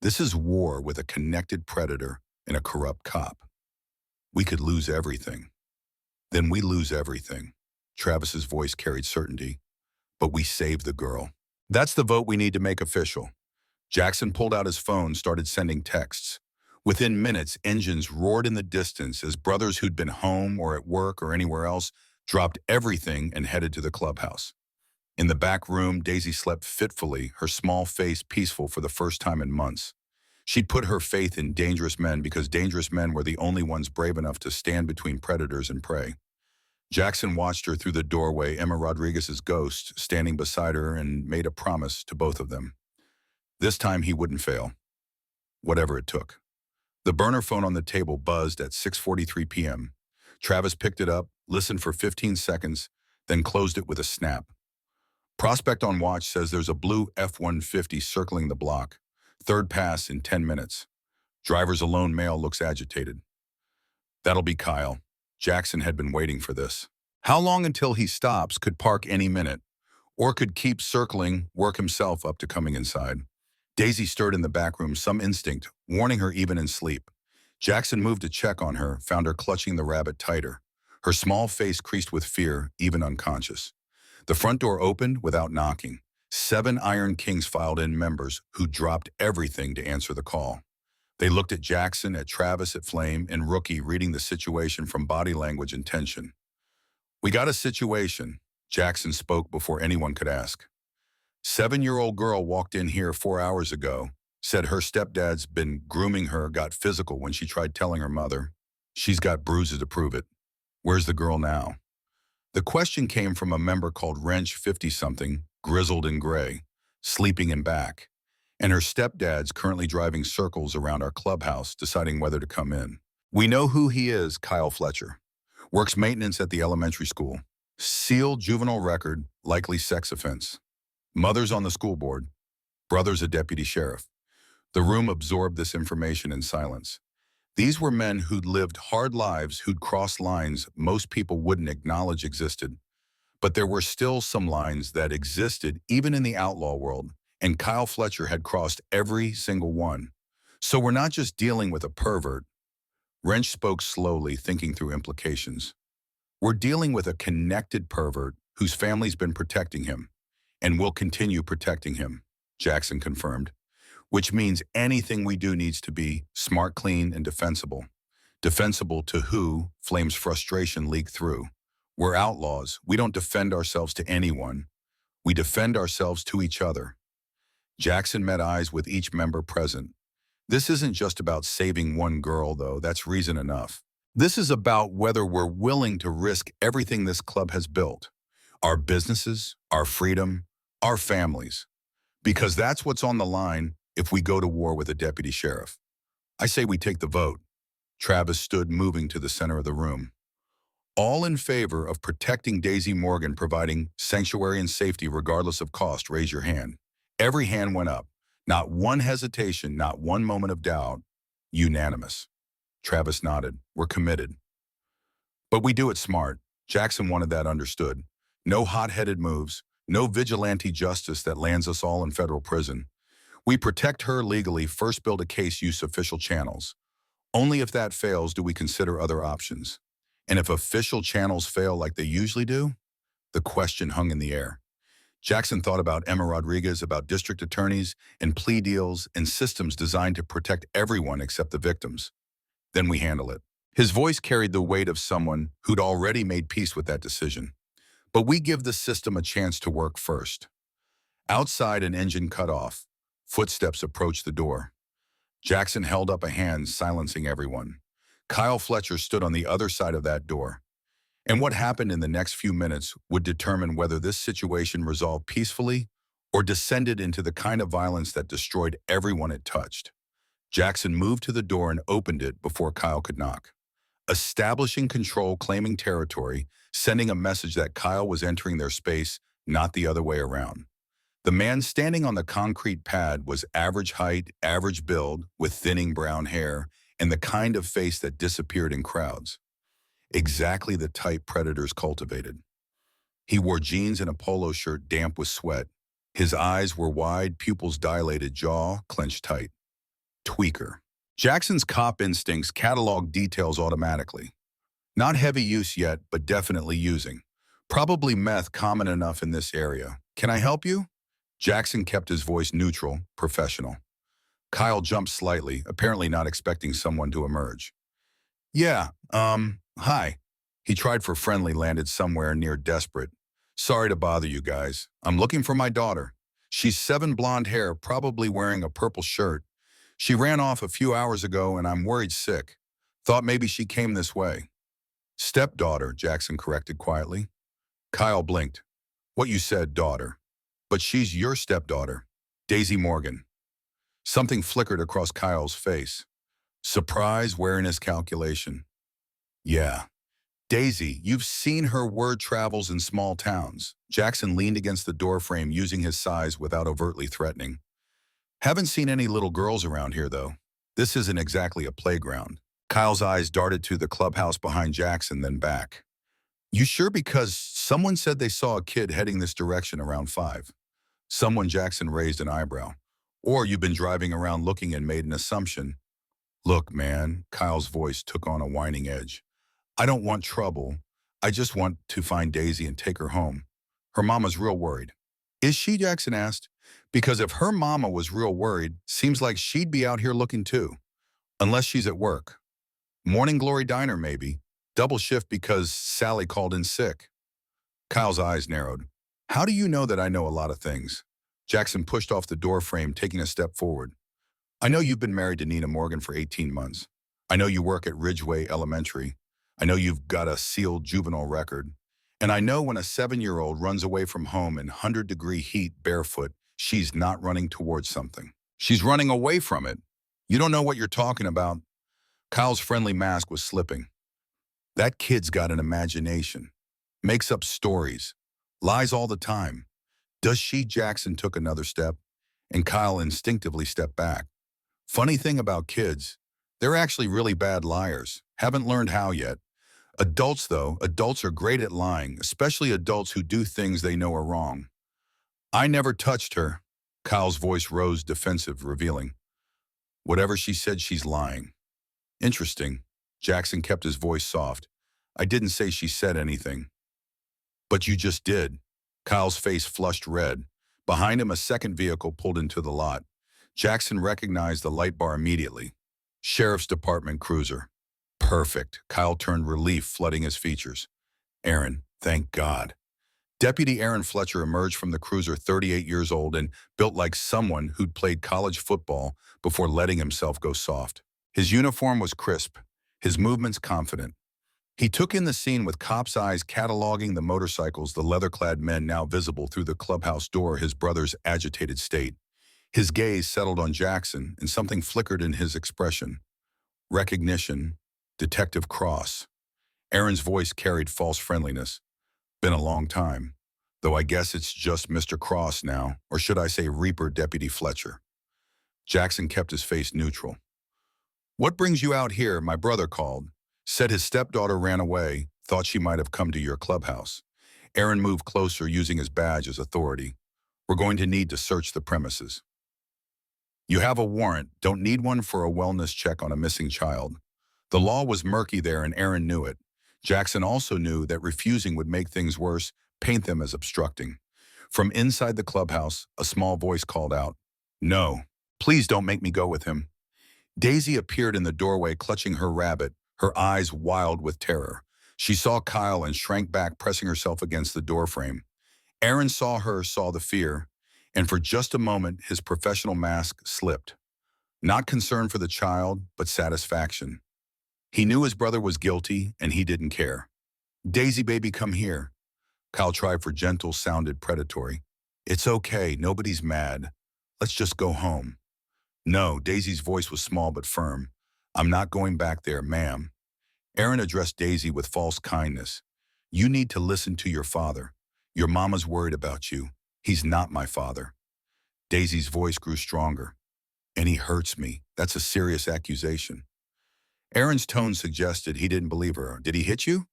This is war with a connected predator and a corrupt cop. We could lose everything. Then we lose everything." Travis's voice carried certainty. "But we saved the girl. That's the vote we need to make official." Jackson pulled out his phone, started sending texts. Within minutes, engines roared in the distance as brothers who'd been home or at work or anywhere else dropped everything and headed to the clubhouse. In the back room, Daisy slept fitfully, her small face peaceful for the first time in months. She'd put her faith in dangerous men because dangerous men were the only ones brave enough to stand between predators and prey. Jackson watched her through the doorway, Emma Rodriguez's ghost, standing beside her, and made a promise to both of them. This time he wouldn't fail, whatever it took. The burner phone on the table buzzed at 6:43 p.m. Travis picked it up, listened for 15 seconds, then closed it with a snap. "Prospect on watch says there's a blue F-150 circling the block. Third pass in 10 minutes. Driver's a lone male, looks agitated." That'll be Kyle. Jackson had been waiting for this. How long until he stops? Could park any minute, or could keep circling, work himself up to coming inside. Daisy stirred in the back room, some instinct, warning her even in sleep. Jackson moved to check on her, found her clutching the rabbit tighter, her small face creased with fear, even unconscious. The front door opened without knocking. 7 Iron Kings filed in, members who dropped everything to answer the call. They looked at Jackson, at Travis, at Flame, and Rookie, reading the situation from body language and tension. "We got a situation," Jackson spoke before anyone could ask. 7-year-old girl walked in here 4 hours ago, said her stepdad's been grooming her, got physical when she tried telling her mother. She's got bruises to prove it. Where's the girl now?" The question came from a member called Wrench 50-something, grizzled and gray, sleeping in back. And her stepdad's currently driving circles around our clubhouse, deciding whether to come in. "We know who he is," Kyle Fletcher. "Works maintenance at the elementary school. Sealed juvenile record, likely sex offense. Mother's on the school board. Brother's a deputy sheriff." The room absorbed this information in silence. These were men who'd lived hard lives, who'd crossed lines most people wouldn't acknowledge existed. But there were still some lines that existed even in the outlaw world, and Kyle Fletcher had crossed every single one. "So we're not just dealing with a pervert." Wrench spoke slowly, thinking through implications. "We're dealing with a connected pervert whose family's been protecting him, and will continue protecting him," Jackson confirmed. "Which means anything we do needs to be smart, clean, and defensible. Defensible to who?" Flame's frustration leaked through. "We're outlaws. We don't defend ourselves to anyone. We defend ourselves to each other." Jackson met eyes with each member present. "This isn't just about saving one girl, though. That's reason enough. This is about whether we're willing to risk everything this club has built. Our businesses, our freedom, our families. Because that's what's on the line if we go to war with a deputy sheriff. I say we take the vote." Travis stood, moving to the center of the room. "All in favor of protecting Daisy Morgan, providing sanctuary and safety regardless of cost, raise your hand." Every hand went up. Not one hesitation, not one moment of doubt. Unanimous. Travis nodded. "We're committed. But we do it smart." Jackson wanted that understood. No hot-headed moves, no vigilante justice that lands us all in federal prison. We protect her legally, first build a case, use official channels. Only if that fails do we consider other options. And if official channels fail like they usually do, the question hung in the air. Jackson thought about Emma Rodriguez, about district attorneys and plea deals and systems designed to protect everyone except the victims. Then we handle it. His voice carried the weight of someone who'd already made peace with that decision. But we give the system a chance to work first. Outside, an engine cut off. Footsteps approached the door. Jackson held up a hand, silencing everyone. Kyle Fletcher stood on the other side of that door. And what happened in the next few minutes would determine whether this situation resolved peacefully or descended into the kind of violence that destroyed everyone it touched. Jackson moved to the door and opened it before Kyle could knock. Establishing control, claiming territory, sending a message that Kyle was entering their space, not the other way around. The man standing on the concrete pad was average height, average build, with thinning brown hair, and the kind of face that disappeared in crowds. Exactly the type predators cultivated. He wore jeans and a polo shirt damp with sweat. His eyes were wide, pupils dilated, jaw clenched tight. Tweaker. Jackson's cop instincts cataloged details automatically. Not heavy use yet, but definitely using. Probably meth, common enough in this area. Can I help you? Jackson kept his voice neutral, professional. Kyle jumped slightly, apparently not expecting someone to emerge. Yeah, hi. He tried for friendly, landed somewhere near desperate. Sorry to bother you guys. I'm looking for my daughter. She's 7, blonde hair, probably wearing a purple shirt. She ran off a few hours ago and I'm worried sick. Thought maybe she came this way. Stepdaughter, Jackson corrected quietly. Kyle blinked. What you said, daughter. But she's your stepdaughter, Daisy Morgan. Something flickered across Kyle's face. Surprise, wearing his calculation. Yeah. Daisy, you've seen her word travels in small towns. Jackson leaned against the doorframe, using his size without overtly threatening. Haven't seen any little girls around here, though. This isn't exactly a playground. Kyle's eyes darted to the clubhouse behind Jackson, then back. You sure? Because someone said they saw a kid heading this direction around 5. Someone, Jackson raised an eyebrow. Or you've been driving around looking and made an assumption. Look, man, Kyle's voice took on a whining edge. I don't want trouble. I just want to find Daisy and take her home. Her mama's real worried. Is she? Jackson asked. Because if her mama was real worried, seems like she'd be out here looking too. Unless she's at work. Morning Glory Diner, maybe. Double shift because Sally called in sick. Kyle's eyes narrowed. How do you know that I know a lot of things? Jackson pushed off the doorframe, taking a step forward. I know you've been married to Nina Morgan for 18 months. I know you work at Ridgeway Elementary. I know you've got a sealed juvenile record. And I know when a 7-year-old runs away from home in 100-degree heat barefoot, she's not running towards something. She's running away from it. You don't know what you're talking about. Kyle's friendly mask was slipping. That kid's got an imagination. Makes up stories. Lies all the time. Does she? Jackson took another step, and Kyle instinctively stepped back. Funny thing about kids, they're actually really bad liars. Haven't learned how yet. Adults, though, adults are great at lying, especially adults who do things they know are wrong. I never touched her. Kyle's voice rose defensive, revealing. Whatever she said, she's lying. Interesting. Jackson kept his voice soft. I didn't say she said anything. But you just did. Kyle's face flushed red. Behind him, a second vehicle pulled into the lot. Jackson recognized the light bar immediately. Sheriff's Department cruiser. Perfect. Kyle turned relief flooding his features. Aaron, thank God. Deputy Aaron Fletcher emerged from the cruiser, 38 years old and built like someone who'd played college football before letting himself go soft. His uniform was crisp, his movements confident. He took in the scene with cops' eyes cataloging the motorcycles, the leather-clad men now visible through the clubhouse door, his brother's agitated state. His gaze settled on Jackson, and something flickered in his expression. Recognition. Detective Cross. Aaron's voice carried false friendliness. Been a long time. Though I guess it's just Mr. Cross now, or should I say Reaper Deputy Fletcher. Jackson kept his face neutral. What brings you out here? My brother called. Said his stepdaughter ran away, thought she might have come to your clubhouse. Aaron moved closer, using his badge as authority. We're going to need to search the premises. You have a warrant, don't need one for a wellness check on a missing child. The law was murky there and Aaron knew it. Jackson also knew that refusing would make things worse, paint them as obstructing. From inside the clubhouse, a small voice called out, No, please don't make me go with him. Daisy appeared in the doorway, clutching her rabbit, her eyes wild with terror. She saw Kyle and shrank back, pressing herself against the doorframe. Aaron saw her, saw the fear. And for just a moment, his professional mask slipped. Not concern for the child, but satisfaction. He knew his brother was guilty, and he didn't care. Daisy, baby, come here. Kyle tried for gentle, sounded predatory. It's okay, nobody's mad. Let's just go home. No, Daisy's voice was small but firm. I'm not going back there, ma'am. Aaron addressed Daisy with false kindness. You need to listen to your father. Your mama's worried about you. He's not my father. Daisy's voice grew stronger. And he hurts me. That's a serious accusation. Aaron's tone suggested he didn't believe her. Did he hit you?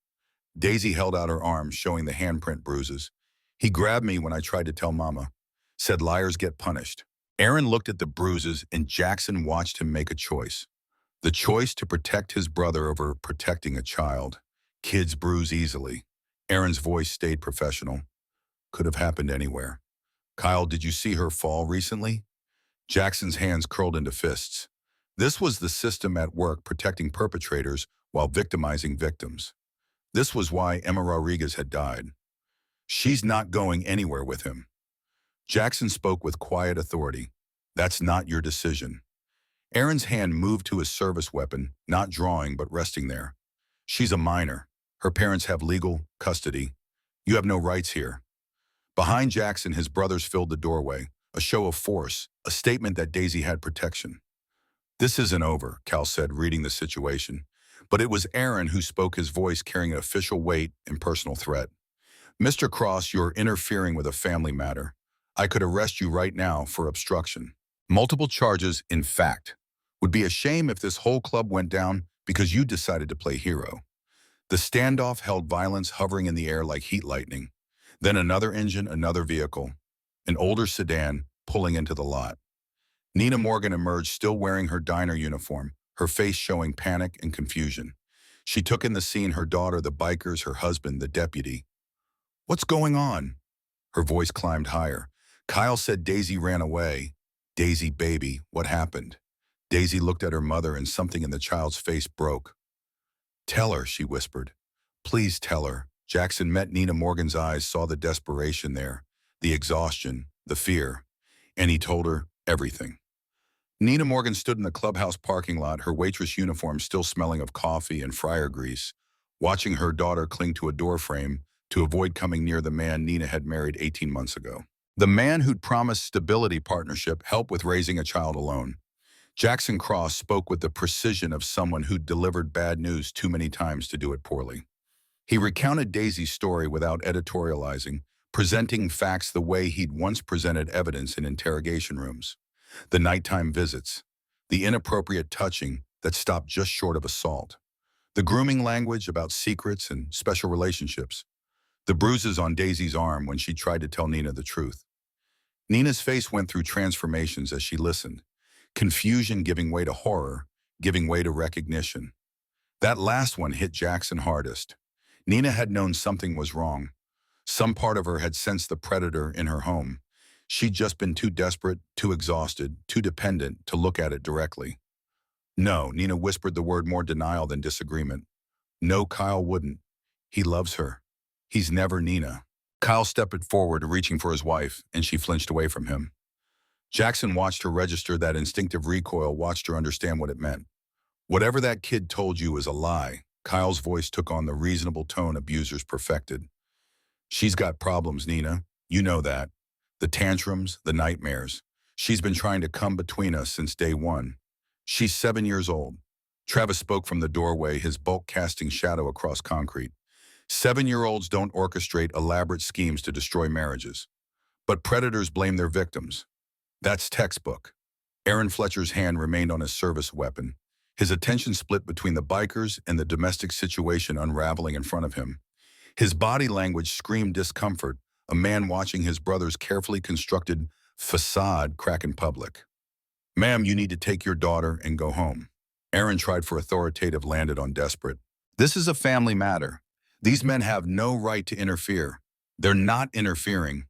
Daisy held out her arms, showing the handprint bruises. He grabbed me when I tried to tell Mama. Said liars get punished. Aaron looked at the bruises, and Jackson watched him make a choice. The choice to protect his brother over protecting a child. Kids bruise easily. Aaron's voice stayed professional. Could have happened anywhere. Kyle, did you see her fall recently? Jackson's hands curled into fists. This was the system at work protecting perpetrators while victimizing victims. This was why Emma Rodriguez had died. She's not going anywhere with him. Jackson spoke with quiet authority. That's not your decision. Aaron's hand moved to his service weapon, not drawing but resting there. She's a minor. Her parents have legal custody. You have no rights here. Behind Jackson, his brothers filled the doorway, a show of force, a statement that Daisy had protection. This isn't over, Cal said, reading the situation. But it was Aaron who spoke, his voice carrying an official weight and personal threat. Mr. Cross, you're interfering with a family matter. I could arrest you right now for obstruction. Multiple charges, in fact. Would be a shame if this whole club went down because you decided to play hero. The standoff held violence hovering in the air like heat lightning. Then another engine, another vehicle. An older sedan pulling into the lot. Nina Morgan emerged, still wearing her diner uniform, her face showing panic and confusion. She took in the scene, her daughter, the bikers, her husband, the deputy. What's going on? Her voice climbed higher. Kyle said Daisy ran away. Daisy, baby, what happened? Daisy looked at her mother, and something in the child's face broke. Tell her, she whispered. Please tell her. Jackson met Nina Morgan's eyes, saw the desperation there, the exhaustion, the fear, and he told her everything. Nina Morgan stood in the clubhouse parking lot, her waitress uniform still smelling of coffee and fryer grease, watching her daughter cling to a doorframe to avoid coming near the man Nina had married 18 months ago. The man who'd promised stability, partnership, help with raising a child alone. Jackson Cross spoke with the precision of someone who'd delivered bad news too many times to do it poorly. He recounted Daisy's story without editorializing, presenting facts the way he'd once presented evidence in interrogation rooms. The nighttime visits, the inappropriate touching that stopped just short of assault, the grooming language about secrets and special relationships, the bruises on Daisy's arm when she tried to tell Nina the truth. Nina's face went through transformations as she listened, confusion giving way to horror, giving way to recognition. That last one hit Jackson hardest. Nina had known something was wrong. Some part of her had sensed the predator in her home. She'd just been too desperate, too exhausted, too dependent to look at it directly. No, Nina whispered the word, more denial than disagreement. No, Kyle wouldn't. He loves her. He's never Nina. Kyle stepped forward, reaching for his wife, and she flinched away from him. Jackson watched her register that instinctive recoil, watched her understand what it meant. Whatever that kid told you is a lie. Kyle's voice took on the reasonable tone abusers perfected. She's got problems, Nina. You know that. The tantrums, the nightmares. She's been trying to come between us since day one. She's 7 years old. Travis spoke from the doorway, his bulk casting shadow across concrete. 7-year-olds don't orchestrate elaborate schemes to destroy marriages. But predators blame their victims. That's textbook. Aaron Fletcher's hand remained on his service weapon, his attention split between the bikers and the domestic situation unraveling in front of him. His body language screamed discomfort, a man watching his brother's carefully constructed facade crack in public. Ma'am, you need to take your daughter and go home. Aaron tried for authoritative, landed on desperate. This is a family matter. These men have no right to interfere. They're not interfering.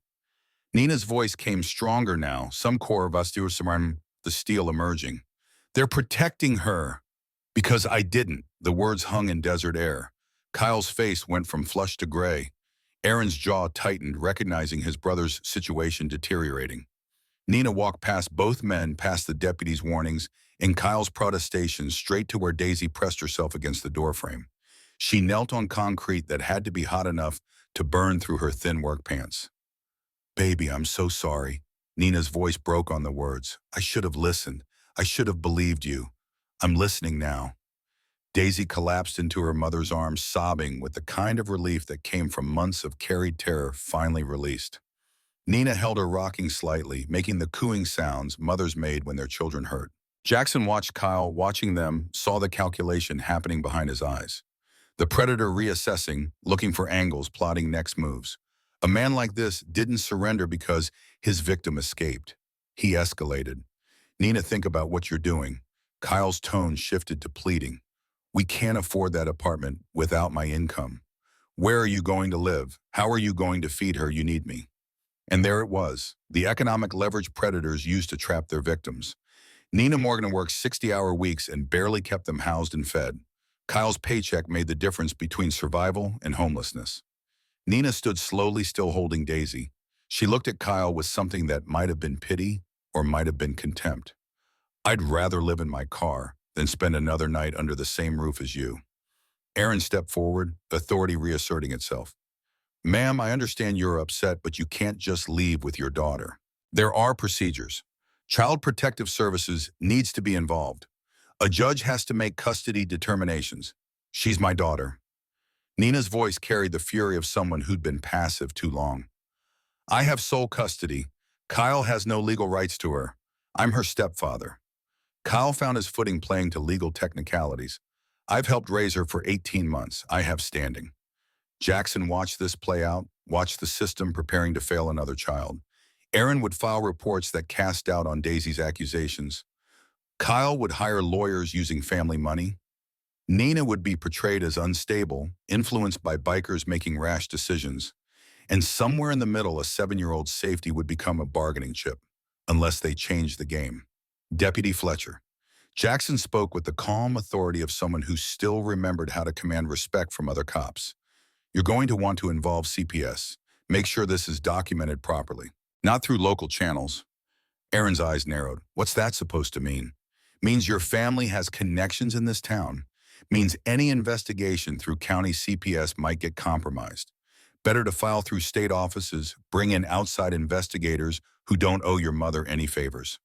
Nina's voice came stronger now, some core of us the steel emerging. They're protecting her. Because I didn't. The words hung in desert air. Kyle's face went from flush to gray. Aaron's jaw tightened, recognizing his brother's situation deteriorating. Nina walked past both men, past the deputy's warnings, and Kyle's protestations straight to where Daisy pressed herself against the doorframe. She knelt on concrete that had to be hot enough to burn through her thin work pants. "Baby, I'm so sorry." Nina's voice broke on the words. "I should have listened. I should have believed you. I'm listening now." Daisy collapsed into her mother's arms, sobbing with the kind of relief that came from months of carried terror finally released. Nina held her rocking slightly, making the cooing sounds mothers made when their children hurt. Jackson watched Kyle, watching them, saw the calculation happening behind his eyes. The predator reassessing, looking for angles, plotting next moves. A man like this didn't surrender because his victim escaped. He escalated. "Nina, think about what you're doing." Kyle's tone shifted to pleading. "We can't afford that apartment without my income. Where are you going to live? How are you going to feed her? You need me." And there it was, the economic leverage predators used to trap their victims. Nina Morgan worked 60-hour weeks and barely kept them housed and fed. Kyle's paycheck made the difference between survival and homelessness. Nina stood slowly, still holding Daisy. She looked at Kyle with something that might have been pity or might have been contempt. "I'd rather live in my car than spend another night under the same roof as you." Aaron stepped forward, authority reasserting itself. "Ma'am, I understand you're upset, but you can't just leave with your daughter. There are procedures. Child Protective Services needs to be involved. A judge has to make custody determinations. She's my daughter." Nina's voice carried the fury of someone who'd been passive too long. "I have sole custody. Kyle has no legal rights to her. I'm her stepfather." Kyle found his footing playing to legal technicalities. "I've helped raise her for 18 months. I have standing." Jackson watched this play out, watched the system preparing to fail another child. Aaron would file reports that cast doubt on Daisy's accusations. Kyle would hire lawyers using family money. Nina would be portrayed as unstable, influenced by bikers making rash decisions. And somewhere in the middle, a 7-year-old's safety would become a bargaining chip, unless they changed the game. Deputy Fletcher. Jackson spoke with the calm authority of someone who still remembered how to command respect from other cops. "You're going to want to involve CPS. Make sure this is documented properly. Not through local channels." Aaron's eyes narrowed. "What's that supposed to mean?" "Means your family has connections in this town. Means any investigation through county CPS might get compromised. Better to file through state offices, bring in outside investigators who don't owe your mother any favors."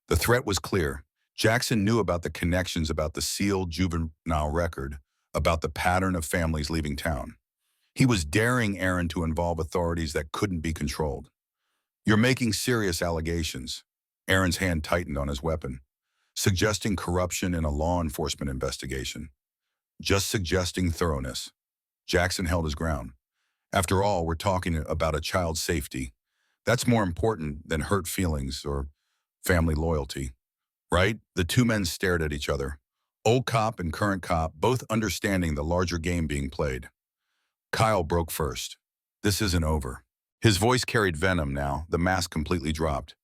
The threat was clear. Jackson knew about the connections, about the sealed juvenile record, about the pattern of families leaving town. He was daring Aaron to involve authorities that couldn't be controlled. "You're making serious allegations." Aaron's hand tightened on his weapon. "Suggesting corruption in a law enforcement investigation." "Just suggesting thoroughness." Jackson held his ground. "After all, we're talking about a child's safety. That's more important than hurt feelings or family loyalty. Right?" The two men stared at each other. Old cop and current cop, both understanding the larger game being played. Kyle broke first. "This isn't over." His voice carried venom now, the mask completely dropped.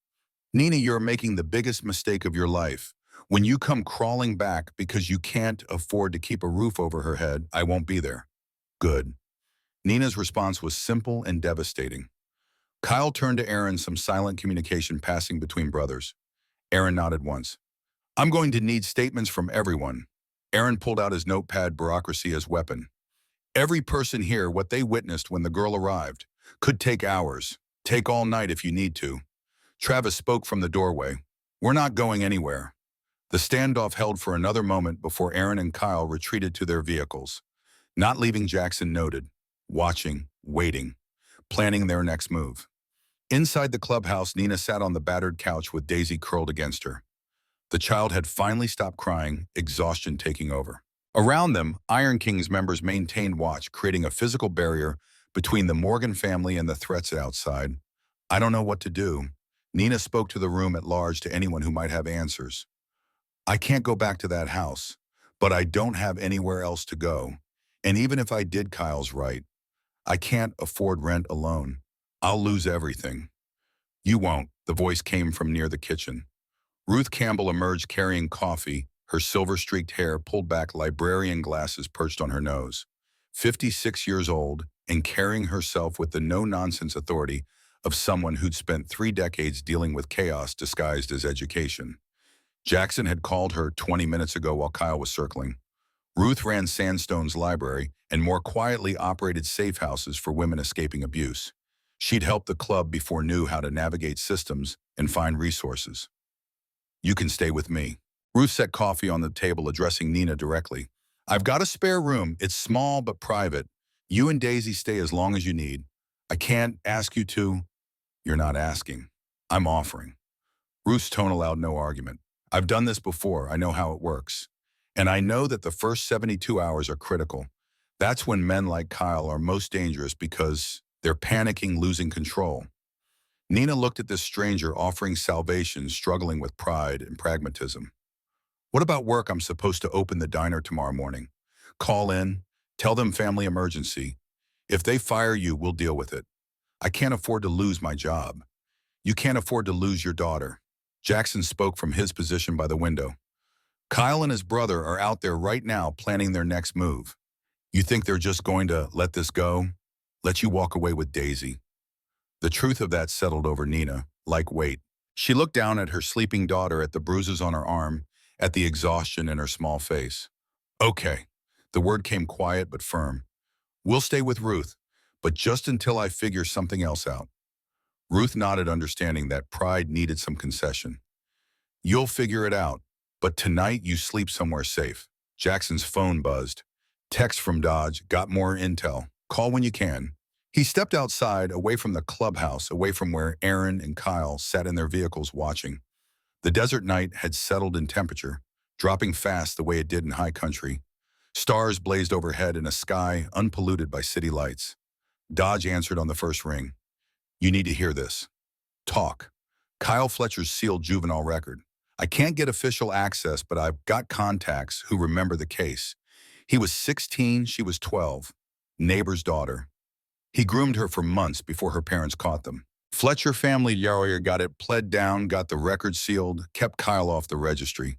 "Nina, you're making the biggest mistake of your life. When you come crawling back because you can't afford to keep a roof over her head, I won't be there." "Good." Nina's response was simple and devastating. Kyle turned to Aaron, some silent communication passing between brothers. Aaron nodded once. "I'm going to need statements from everyone." Aaron pulled out his notepad, bureaucracy as weapon. "Every person here, what they witnessed when the girl arrived. Could take hours. Take all night if you need to." Travis spoke from the doorway. "We're not going anywhere." The standoff held for another moment before Aaron and Kyle retreated to their vehicles. Not leaving, Jackson noted. Watching, waiting, planning their next move. Inside the clubhouse, Nina sat on the battered couch with Daisy curled against her. The child had finally stopped crying, exhaustion taking over. Around them, Iron King's members maintained watch, creating a physical barrier between the Morgan family and the threats outside. "I don't know what to do." Nina spoke to the room at large, to anyone who might have answers. "I can't go back to that house, but I don't have anywhere else to go. And even if I did, Kyle's right. I can't afford rent alone. I'll lose everything." "You won't," the voice came from near the kitchen. Ruth Campbell emerged carrying coffee, her silver-streaked hair pulled back, librarian glasses perched on her nose. 56 years old and carrying herself with the no-nonsense authority of someone who'd spent 3 decades dealing with chaos disguised as education. Jackson had called her 20 minutes ago while Kyle was circling. Ruth ran Sandstone's library and more quietly operated safe houses for women escaping abuse. She'd helped the club before knew how to navigate systems and find resources. You can stay with me. Ruth set coffee on the table, addressing Nina directly. I've got a spare room. It's small but private. You and Daisy stay as long as you need. I can't ask you to. You're not asking. I'm offering. Ruth's tone allowed no argument. I've done this before. I know how it works. And I know that the first 72 hours are critical. That's when men like Kyle are most dangerous because they're panicking, losing control. Nina looked at this stranger offering salvation, struggling with pride and pragmatism. What about work? I'm supposed to open the diner tomorrow morning. Call in, tell them family emergency. If they fire you, we'll deal with it. I can't afford to lose my job. You can't afford to lose your daughter. Jackson spoke from his position by the window. Kyle and his brother are out there right now planning their next move. You think they're just going to let this go? Let you walk away with Daisy? The truth of that settled over Nina, like weight. She looked down at her sleeping daughter, at the bruises on her arm, at the exhaustion in her small face. Okay. The word came quiet but firm. We'll stay with Ruth, but just until I figure something else out. Ruth nodded, understanding that pride needed some concession. You'll figure it out, but tonight you sleep somewhere safe. Jackson's phone buzzed. Text from Dodge, got more intel. Call when you can. He stepped outside, away from the clubhouse, away from where Aaron and Kyle sat in their vehicles watching. The desert night had settled in temperature, dropping fast the way it did in high country. Stars blazed overhead in a sky unpolluted by city lights. Dodge answered on the first ring. You need to hear this. Talk. Kyle Fletcher's sealed juvenile record. I can't get official access, but I've got contacts who remember the case. He was 16, she was 12. Neighbor's daughter. He groomed her for months before her parents caught them. Fletcher family lawyer got it pled down, got the record sealed, kept Kyle off the registry.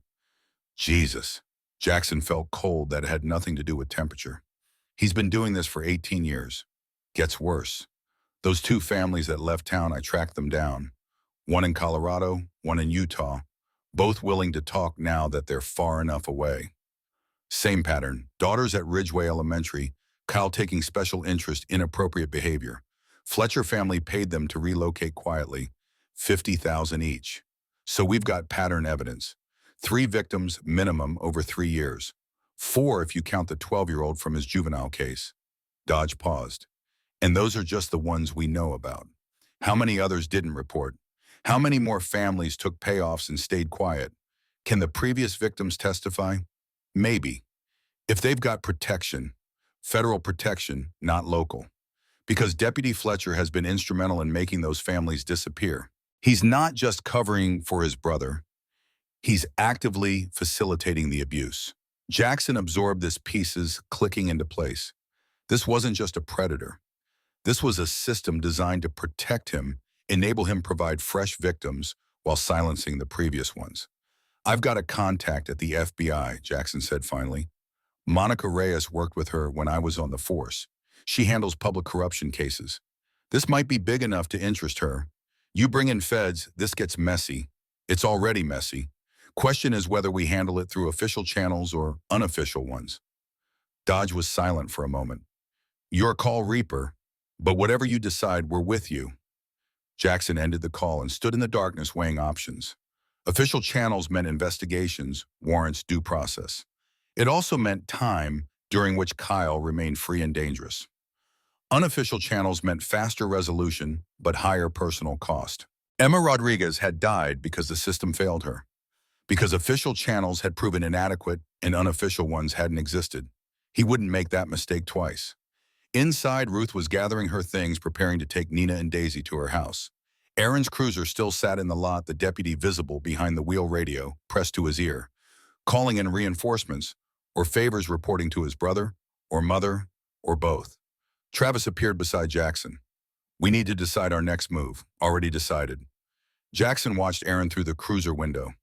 Jesus. Jackson felt cold that it had nothing to do with temperature. He's been doing this for 18 years. Gets worse. Those 2 families that left town, I tracked them down. One in Colorado, one in Utah. Both willing to talk now that they're far enough away. Same pattern. Daughters at Ridgeway Elementary, Kyle taking special interest in inappropriate behavior. Fletcher family paid them to relocate quietly, $50,000 each. So we've got pattern evidence. 3 victims minimum over 3 years. 4 if you count the 12-year-old from his juvenile case. Dodge paused. And those are just the ones we know about. How many others didn't report? How many more families took payoffs and stayed quiet? Can the previous victims testify? Maybe. If they've got protection, federal protection, not local. Because Deputy Fletcher has been instrumental in making those families disappear. He's not just covering for his brother. He's actively facilitating the abuse. Jackson absorbed this, pieces clicking into place. This wasn't just a predator. This was a system designed to protect him, enable him provide fresh victims while silencing the previous ones. I've got a contact at the FBI, Jackson said finally. Monica Reyes worked with her when I was on the force. She handles public corruption cases. This might be big enough to interest her. You bring in feds, this gets messy. It's already messy. Question is whether we handle it through official channels or unofficial ones. Dodge was silent for a moment. Your call, Reaper, but whatever you decide, we're with you. Jackson ended the call and stood in the darkness weighing options. Official channels meant investigations, warrants, due process. It also meant time during which Kyle remained free and dangerous. Unofficial channels meant faster resolution, but higher personal cost. Emma Rodriguez had died because the system failed her. Because official channels had proven inadequate and unofficial ones hadn't existed. He wouldn't make that mistake twice. Inside, Ruth was gathering her things, preparing to take Nina and Daisy to her house. Aaron's cruiser still sat in the lot, the deputy visible behind the wheel radio, pressed to his ear, calling in reinforcements, or favors reporting to his brother, or mother, or both. Travis appeared beside Jackson. We need to decide our next move. Already decided. Jackson watched Aaron through the cruiser window.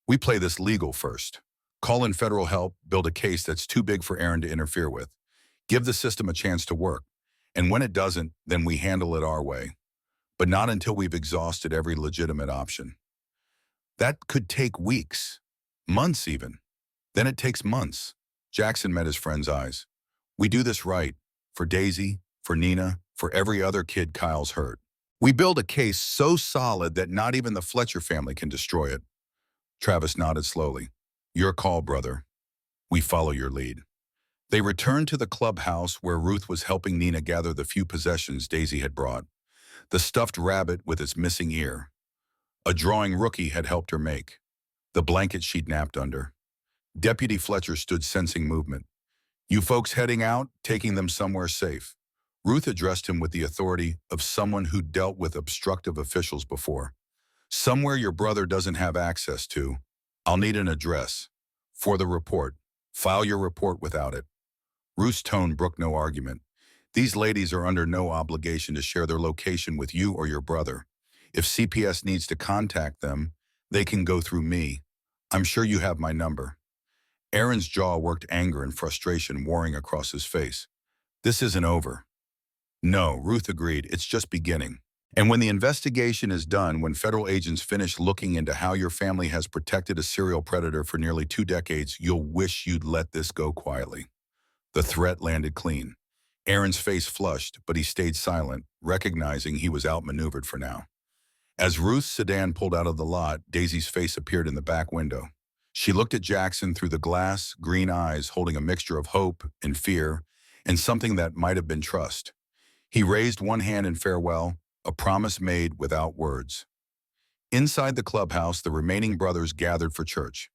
We play this legal first. Call in federal help, build a case that's too big for Aaron to interfere with. Give the system a chance to work. And when it doesn't, then we handle it our way. but not until we've exhausted every legitimate option. That could take weeks, months even. Then it takes months. Jackson met his friend's eyes. We do this right, for Daisy, for Nina, for every other kid Kyle's hurt. We build a case so solid that not even the Fletcher family can destroy it. Travis nodded slowly. Your call, brother. We follow your lead. They returned to the clubhouse where Ruth was helping Nina gather the few possessions Daisy had brought. The stuffed rabbit with its missing ear. A drawing Rookie had helped her make. The blanket she'd napped under. Deputy Fletcher stood sensing movement. You folks heading out, taking them somewhere safe. Ruth addressed him with the authority of someone who dealt with obstructive officials before. Somewhere your brother doesn't have access to. I'll need an address. For the report. File your report without it. Ruth's tone brooked no argument. These ladies are under no obligation to share their location with you or your brother. If CPS needs to contact them, they can go through me. I'm sure you have my number. Aaron's jaw worked, anger and frustration warring across his face. This isn't over. No, Ruth agreed, it's just beginning. And when the investigation is done, when federal agents finish looking into how your family has protected a serial predator for nearly 2 decades, you'll wish you'd let this go quietly. The threat landed clean. Aaron's face flushed, but he stayed silent, recognizing he was outmaneuvered for now. As Ruth's sedan pulled out of the lot, Daisy's face appeared in the back window. She looked at Jackson through the glass, green eyes holding a mixture of hope and fear, and something that might have been trust. He raised one hand in farewell, a promise made without words. Inside the clubhouse, the remaining brothers gathered for church.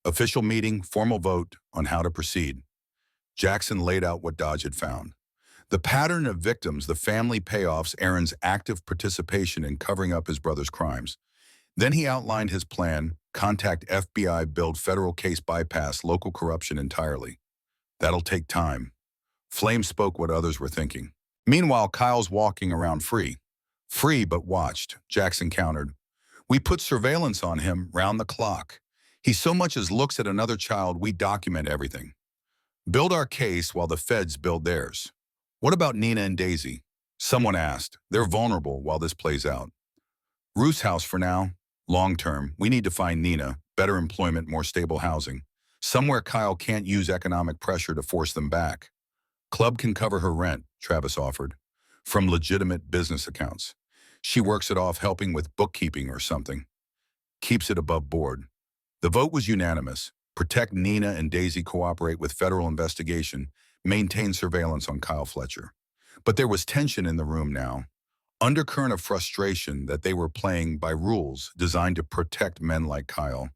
Official meeting, formal vote on how to proceed. Jackson laid out what Dodge had found. The pattern of victims, the family payoffs, Aaron's active participation in covering up his brother's crimes. Then he outlined his plan, contact FBI, build federal case, bypass local corruption entirely. That'll take time. Flame spoke what others were thinking. Meanwhile, Kyle's walking around free. Free but watched, Jackson countered. We put surveillance on him round the clock. He so much as looks at another child, we document everything. Build our case while the feds build theirs. What about Nina and Daisy? Someone asked. They're vulnerable while this plays out. Ruth's house for now. Long term, we need to find Nina, better employment, more stable housing. Somewhere Kyle can't use economic pressure to force them back. Club can cover her rent, Travis offered, from legitimate business accounts. She works it off helping with bookkeeping or something. Keeps it above board. The vote was unanimous. Protect Nina and Daisy, cooperate with federal investigation, maintain surveillance on Kyle Fletcher. But there was tension in the room now. Undercurrent of frustration that they were playing by rules designed to protect men like Kyle.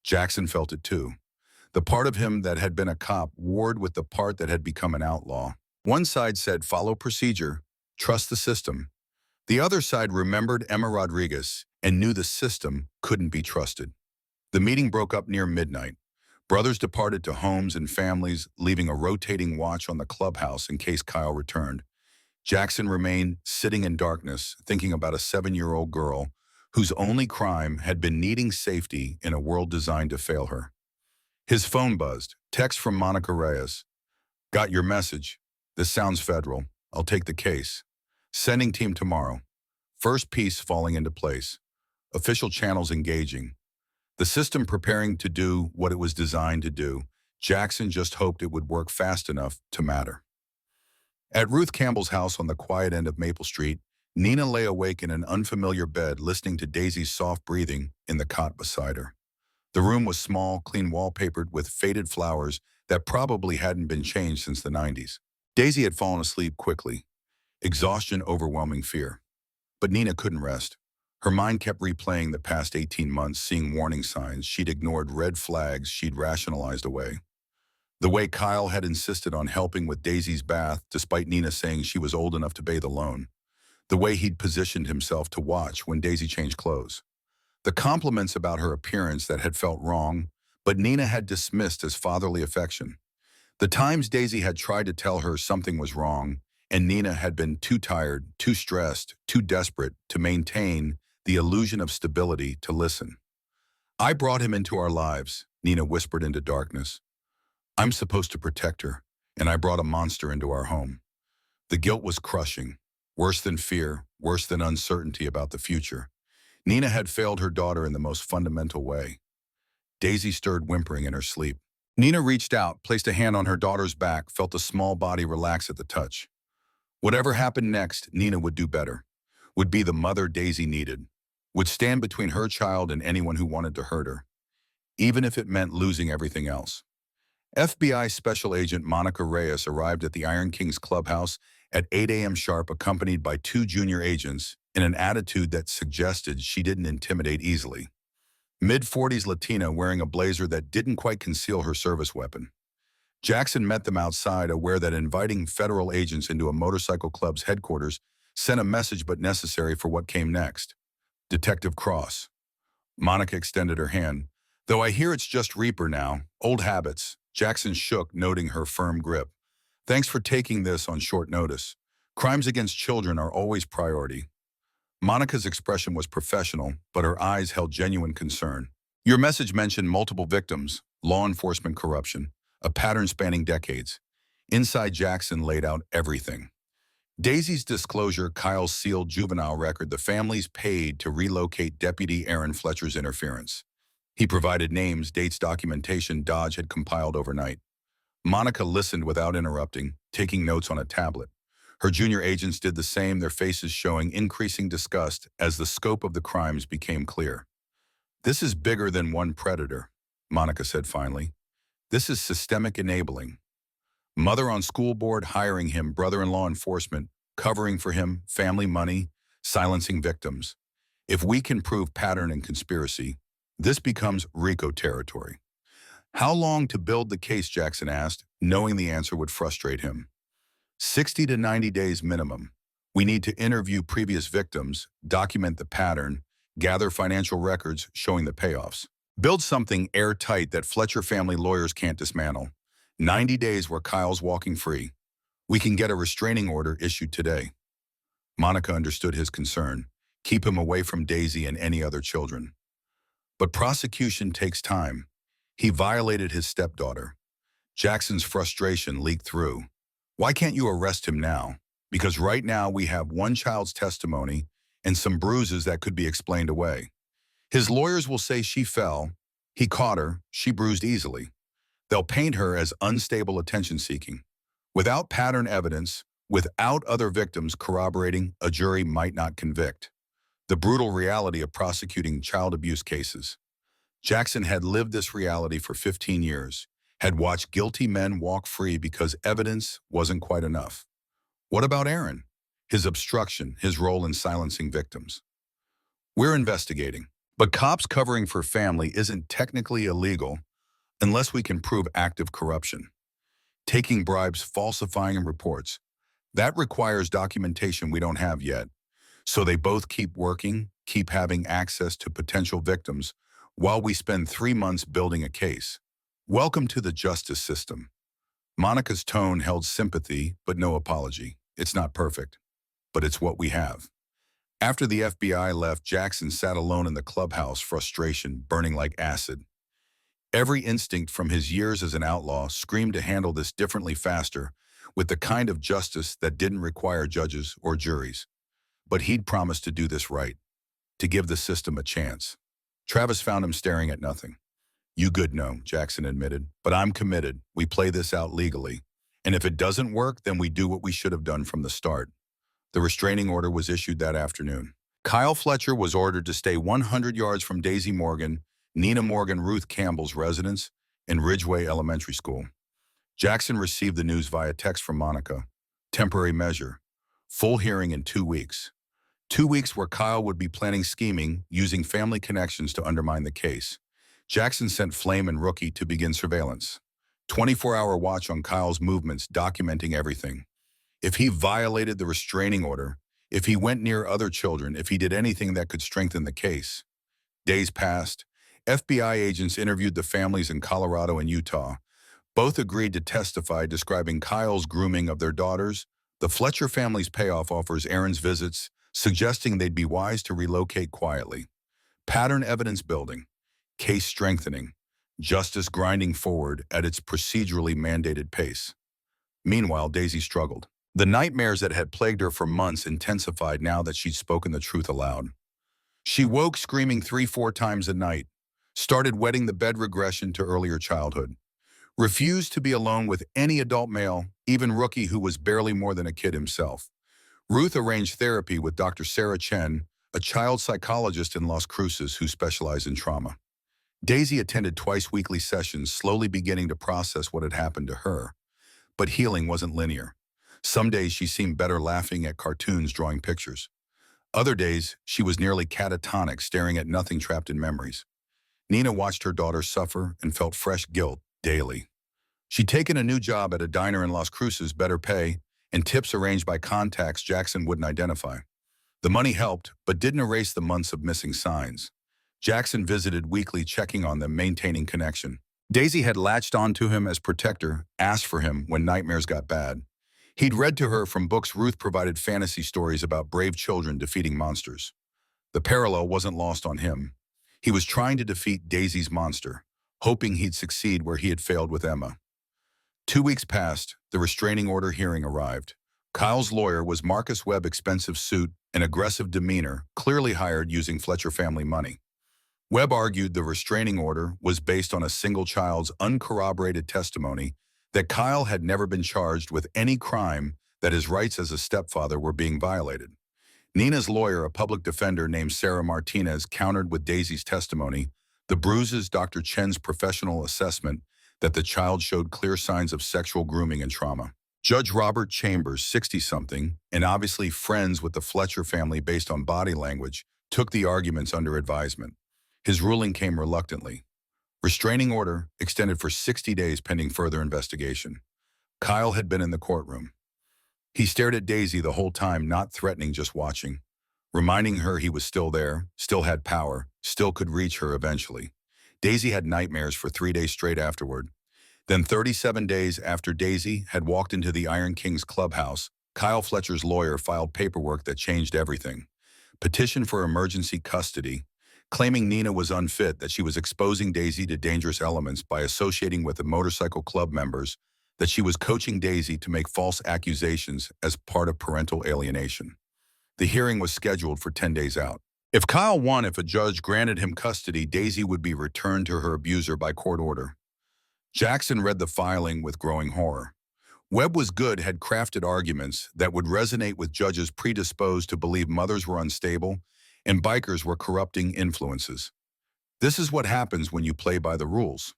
Jackson felt it too. The part of him that had been a cop warred with the part that had become an outlaw. One side said, follow procedure, trust the system. The other side remembered Emma Rodriguez and knew the system couldn't be trusted. The meeting broke up near midnight. Brothers departed to homes and families, leaving a rotating watch on the clubhouse in case Kyle returned. Jackson remained sitting in darkness, thinking about a 7-year-old girl whose only crime had been needing safety in a world designed to fail her. His phone buzzed. Text from Monica Reyes. Got your message. This sounds federal. I'll take the case. Sending team tomorrow. First piece falling into place. Official channels engaging. The system preparing to do what it was designed to do. Jackson just hoped it would work fast enough to matter. At Ruth Campbell's house on the quiet end of Maple Street, Nina lay awake in an unfamiliar bed, listening to Daisy's soft breathing in the cot beside her. The room was small, clean wallpapered with faded flowers that probably hadn't been changed since the 90s. Daisy had fallen asleep quickly. Exhaustion, overwhelming fear. But Nina couldn't rest. Her mind kept replaying the past 18 months, seeing warning signs she'd ignored, red flags she'd rationalized away. The way Kyle had insisted on helping with Daisy's bath, despite Nina saying she was old enough to bathe alone. The way he'd positioned himself to watch when Daisy changed clothes. The compliments about her appearance that had felt wrong, but Nina had dismissed as fatherly affection. The times Daisy had tried to tell her something was wrong, and Nina had been too tired, too stressed, too desperate to maintain the illusion of stability to listen. I brought him into our lives, Nina whispered into darkness. I'm supposed to protect her, and I brought a monster into our home. The guilt was crushing, worse than fear, worse than uncertainty about the future. Nina had failed her daughter in the most fundamental way. Daisy stirred whimpering in her sleep. Nina reached out, placed a hand on her daughter's back, felt the small body relax at the touch. Whatever happened next, Nina would do better, would be the mother Daisy needed, would stand between her child and anyone who wanted to hurt her, even if it meant losing everything else. FBI Special Agent Monica Reyes arrived at the Iron King's clubhouse at 8 a.m. sharp, accompanied by two junior agents in an attitude that suggested she didn't intimidate easily. Mid-40s Latina wearing a blazer that didn't quite conceal her service weapon. Jackson met them outside, aware that inviting federal agents into a motorcycle club's headquarters sent a message but necessary for what came next. Detective Cross. Monica extended her hand. Though I hear it's just Reaper now, old habits. Jackson shook, noting her firm grip. Thanks for taking this on short notice. Crimes against children are always priority. Monica's expression was professional, but her eyes held genuine concern. Your message mentioned multiple victims, law enforcement corruption, a pattern spanning decades. Inside Jackson laid out everything. Daisy's disclosure, Kyle's sealed juvenile record, the families paid to relocate Deputy Aaron Fletcher's interference. He provided names, dates, documentation Dodge had compiled overnight. Monica listened without interrupting, taking notes on a tablet. Her junior agents did the same, their faces showing increasing disgust as the scope of the crimes became clear. This is bigger than one predator, Monica said finally. This is systemic enabling. Mother on school board hiring him, brother in law enforcement, covering for him, family money, silencing victims. If we can prove pattern and conspiracy, this becomes RICO territory. How long to build the case, Jackson asked, knowing the answer would frustrate him. 60 to 90 days minimum. We need to interview previous victims, document the pattern, gather financial records showing the payoffs. Build something airtight that Fletcher family lawyers can't dismantle. 90 days where Kyle's walking free. We can get a restraining order issued today. Monica understood his concern. Keep him away from Daisy and any other children. But prosecution takes time. He violated his stepdaughter. Jackson's frustration leaked through. Why can't you arrest him now? Because right now we have one child's testimony and some bruises that could be explained away. His lawyers will say she fell, he caught her, she bruised easily. They'll paint her as unstable attention-seeking. Without pattern evidence, without other victims corroborating, a jury might not convict. The brutal reality of prosecuting child abuse cases. Jackson had lived this reality for 15 years, had watched guilty men walk free because evidence wasn't quite enough. What about Aaron? His obstruction, his role in silencing victims. We're investigating, but cops covering for family isn't technically illegal unless we can prove active corruption. Taking bribes, falsifying reports, that requires documentation we don't have yet. So they both keep working, keep having access to potential victims, while we spend 3 months building a case. Welcome to the justice system. Monica's tone held sympathy, but no apology. It's not perfect, but it's what we have. After the FBI left, Jackson sat alone in the clubhouse, frustration burning like acid. Every instinct from his years as an outlaw screamed to handle this differently, faster, with the kind of justice that didn't require judges or juries. But he'd promised to do this right, to give the system a chance. Travis found him staring at nothing. You good, no, Jackson admitted, but I'm committed. We play this out legally. And if it doesn't work, then we do what we should have done from the start. The restraining order was issued that afternoon. Kyle Fletcher was ordered to stay 100 yards from Daisy Morgan, Nina Morgan, Ruth Campbell's residence in Ridgeway Elementary School. Jackson received the news via text from Monica. Temporary measure. Full hearing in 2 weeks. 2 weeks where Kyle would be planning, scheming, using family connections to undermine the case. Jackson sent Flame and Rookie to begin surveillance. 24-hour watch on Kyle's movements, documenting everything. If he violated the restraining order, if he went near other children, if he did anything that could strengthen the case. Days passed. FBI agents interviewed the families in Colorado and Utah. Both agreed to testify, describing Kyle's grooming of their daughters. The Fletcher family's payoff offers Aaron's visits, suggesting they'd be wise to relocate quietly. Pattern evidence building, case strengthening, justice grinding forward at its procedurally mandated pace. Meanwhile, Daisy struggled. The nightmares that had plagued her for months intensified now that she'd spoken the truth aloud. She woke screaming 3-4 times a night, started wetting the bed regression to earlier childhood, refused to be alone with any adult male, even Rookie who was barely more than a kid himself. Ruth arranged therapy with Dr. Sarah Chen, a child psychologist in Las Cruces who specialized in trauma. Daisy attended twice-weekly sessions, slowly beginning to process what had happened to her. But healing wasn't linear. Some days she seemed better laughing at cartoons, drawing pictures. Other days, she was nearly catatonic, staring at nothing, trapped in memories. Nina watched her daughter suffer and felt fresh guilt daily. She'd taken a new job at a diner in Las Cruces, better pay, and tips arranged by contacts Jackson wouldn't identify. The money helped, but didn't erase the months of missing signs. Jackson visited weekly, checking on them, maintaining connection. Daisy had latched onto him as protector, asked for him when nightmares got bad. He'd read to her from books Ruth provided, fantasy stories about brave children defeating monsters. The parallel wasn't lost on him. He was trying to defeat Daisy's monster, hoping he'd succeed where he had failed with Emma. 2 weeks passed, the restraining order hearing arrived. Kyle's lawyer was Marcus Webb, expensive suit and aggressive demeanor, clearly hired using Fletcher family money. Webb argued the restraining order was based on a single child's uncorroborated testimony that Kyle had never been charged with any crime, that his rights as a stepfather were being violated. Nina's lawyer, a public defender named Sarah Martinez, countered with Daisy's testimony, the bruises, Dr. Chen's professional assessment that the child showed clear signs of sexual grooming and trauma. Judge Robert Chambers, 60-something, and obviously friends with the Fletcher family based on body language, took the arguments under advisement. His ruling came reluctantly. Restraining order extended for 60 days pending further investigation. Kyle had been in the courtroom. He stared at Daisy the whole time, not threatening, just watching, reminding her he was still there, still had power, still could reach her eventually. Daisy had nightmares for 3 days straight afterward. Then 37 days after Daisy had walked into the Iron King's clubhouse, Kyle Fletcher's lawyer filed paperwork that changed everything. Petition for emergency custody, claiming Nina was unfit, that she was exposing Daisy to dangerous elements by associating with the motorcycle club members, that she was coaching Daisy to make false accusations as part of parental alienation. The hearing was scheduled for 10 days out. If Kyle won, if a judge granted him custody, Daisy would be returned to her abuser by court order. Jackson read the filing with growing horror. Webb was good, had crafted arguments that would resonate with judges predisposed to believe mothers were unstable and bikers were corrupting influences. This is what happens when you play by the rules.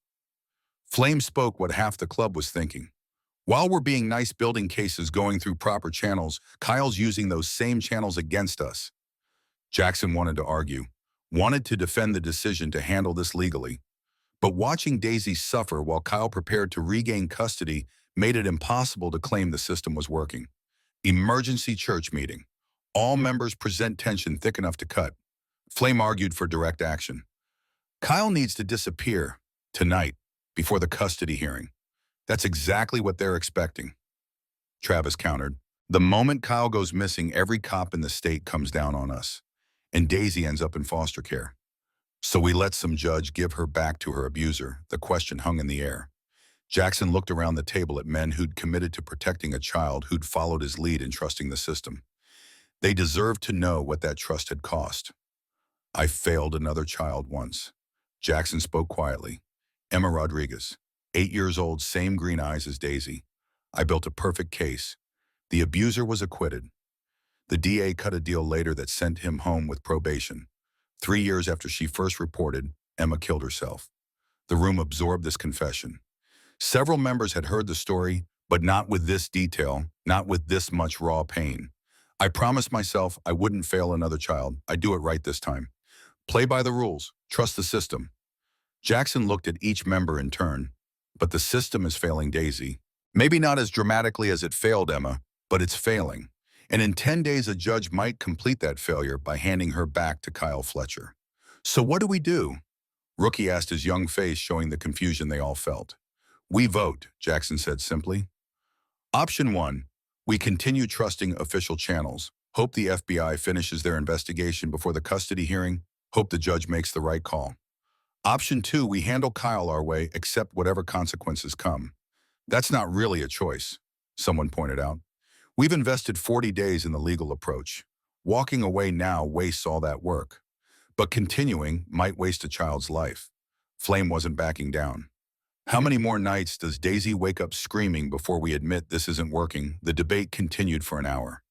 Flame spoke what half the club was thinking. While we're being nice building cases going through proper channels, Kyle's using those same channels against us. Jackson wanted to argue, wanted to defend the decision to handle this legally. But watching Daisy suffer while Kyle prepared to regain custody made it impossible to claim the system was working. Emergency church meeting. All members present, tension thick enough to cut. Flame argued for direct action. Kyle needs to disappear tonight before the custody hearing. That's exactly what they're expecting. Travis countered. The moment Kyle goes missing, every cop in the state comes down on us, and Daisy ends up in foster care. So we let some judge give her back to her abuser. The question hung in the air. Jackson looked around the table at men who'd committed to protecting a child, who'd followed his lead in trusting the system. They deserved to know what that trust had cost. I failed another child once. Jackson spoke quietly. Emma Rodriguez, 8 years old, same green eyes as Daisy. I built a perfect case. The abuser was acquitted. The DA cut a deal later that sent him home with probation. 3 years after she first reported, Emma killed herself. The room absorbed this confession. Several members had heard the story, but not with this detail, not with this much raw pain. I promised myself I wouldn't fail another child. I'd do it right this time. Play by the rules. Trust the system. Jackson looked at each member in turn. But the system is failing Daisy. Maybe not as dramatically as it failed Emma, but it's failing. And in 10 days, a judge might complete that failure by handing her back to Kyle Fletcher. So what do we do? Rookie asked, his young face showing the confusion they all felt. We vote, Jackson said simply. Option 1. We continue trusting official channels. Hope the FBI finishes their investigation before the custody hearing. Hope the judge makes the right call. Option 2. We handle Kyle our way, accept whatever consequences come. That's not really a choice, someone pointed out. We've invested 40 days in the legal approach. Walking away now wastes all that work. But continuing might waste a child's life. Flame wasn't backing down. How many more nights does Daisy wake up screaming before we admit this isn't working? The debate continued for an hour.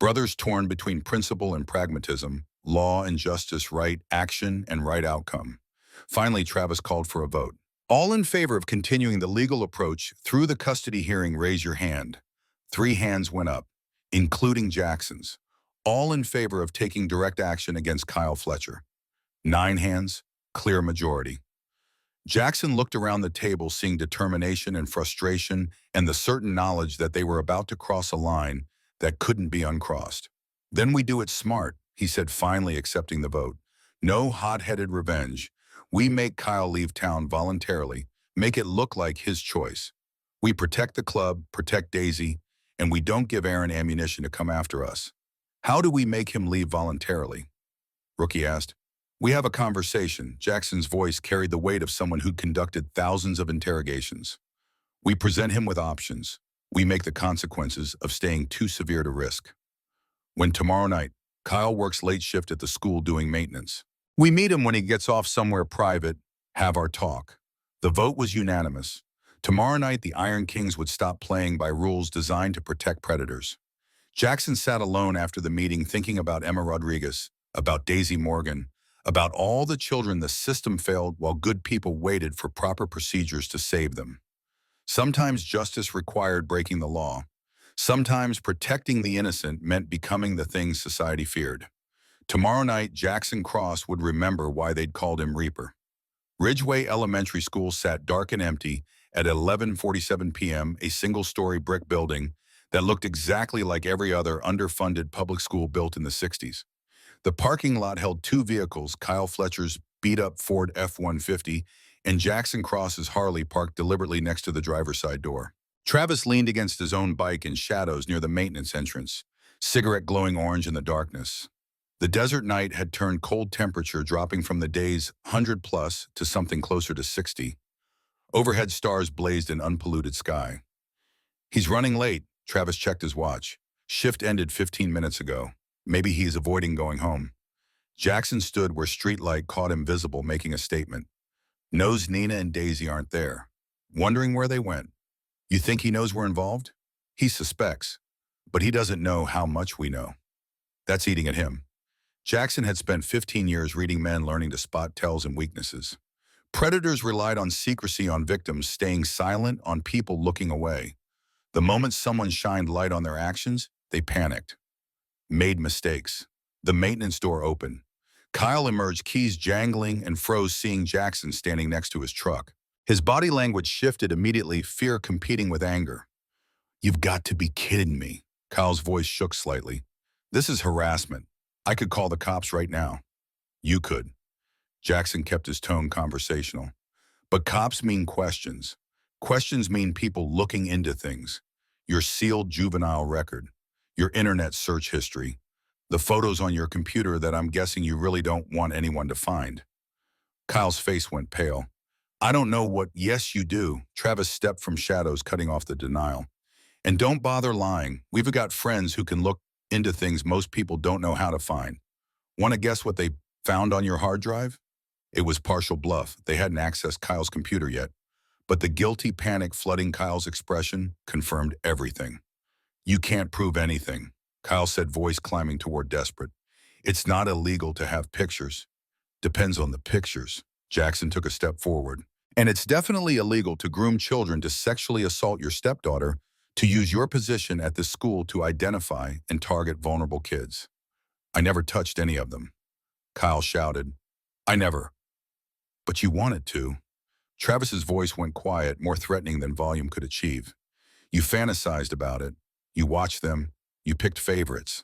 Brothers torn between principle and pragmatism, law and justice, right action and right outcome. Finally, Travis called for a vote. All in favor of continuing the legal approach through the custody hearing, raise your hand. 3 hands went up, including Jackson's. All in favor of taking direct action against Kyle Fletcher. 9 hands, clear majority. Jackson looked around the table, seeing determination and frustration and the certain knowledge that they were about to cross a line that couldn't be uncrossed. Then we do it smart, he said, finally accepting the vote. No hot-headed revenge. We make Kyle leave town voluntarily, make it look like his choice. We protect the club, protect Daisy, and we don't give Aaron ammunition to come after us. How do we make him leave voluntarily? Rookie asked. We have a conversation. Jackson's voice carried the weight of someone who conducted thousands of interrogations. We present him with options. We make the consequences of staying too severe to risk. When tomorrow night, Kyle works late shift at the school doing maintenance. We meet him when he gets off somewhere private, have our talk. The vote was unanimous. Tomorrow night, the Iron Kings would stop playing by rules designed to protect predators. Jackson sat alone after the meeting, thinking about Emma Rodriguez, about Daisy Morgan, about all the children the system failed while good people waited for proper procedures to save them. Sometimes justice required breaking the law. Sometimes protecting the innocent meant becoming the things society feared. Tomorrow night, Jackson Cross would remember why they'd called him Reaper. Ridgeway Elementary School sat dark and empty at 11:47 p.m., a single-story brick building that looked exactly like every other underfunded public school built in the 60s. The parking lot held 2 vehicles, Kyle Fletcher's beat-up Ford F-150 and Jackson Cross's Harley, parked deliberately next to the driver's side door. Travis leaned against his own bike in shadows near the maintenance entrance, cigarette glowing orange in the darkness. The desert night had turned cold, temperature dropping from the day's 100+ to something closer to 60. Overhead stars blazed in unpolluted sky. He's running late, Travis checked his watch. Shift ended 15 minutes ago. Maybe he's avoiding going home. Jackson stood where streetlight caught him visible, making a statement. Knows Nina and Daisy aren't there. Wondering where they went. You think he knows we're involved? He suspects, but he doesn't know how much we know. That's eating at him. Jackson had spent 15 years reading men, learning to spot tells and weaknesses. Predators relied on secrecy, on victims staying silent, on people looking away. The moment someone shined light on their actions, they panicked. Made mistakes. The maintenance door opened. Kyle emerged, keys jangling, and froze, seeing Jackson standing next to his truck. His body language shifted immediately, fear competing with anger. You've got to be kidding me. Kyle's voice shook slightly. This is harassment. I could call the cops right now. You could. Jackson kept his tone conversational. But cops mean questions. Questions mean people looking into things. Your sealed juvenile record. Your internet search history. The photos on your computer that I'm guessing you really don't want anyone to find. Kyle's face went pale. I don't know what yes you do. Travis stepped from shadows, cutting off the denial. And don't bother lying. We've got friends who can look into things most people don't know how to find. Want to guess what they found on your hard drive? It was partial bluff. They hadn't accessed Kyle's computer yet. But the guilty panic flooding Kyle's expression confirmed everything. You can't prove anything, Kyle said, voice climbing toward desperate. It's not illegal to have pictures. Depends on the pictures. Jackson took a step forward. And it's definitely illegal to groom children, to sexually assault your stepdaughter, to use your position at this school to identify and target vulnerable kids. I never touched any of them. Kyle shouted. I never. But you wanted to. Travis's voice went quiet, more threatening than volume could achieve. You fantasized about it. You watched them. You picked favorites.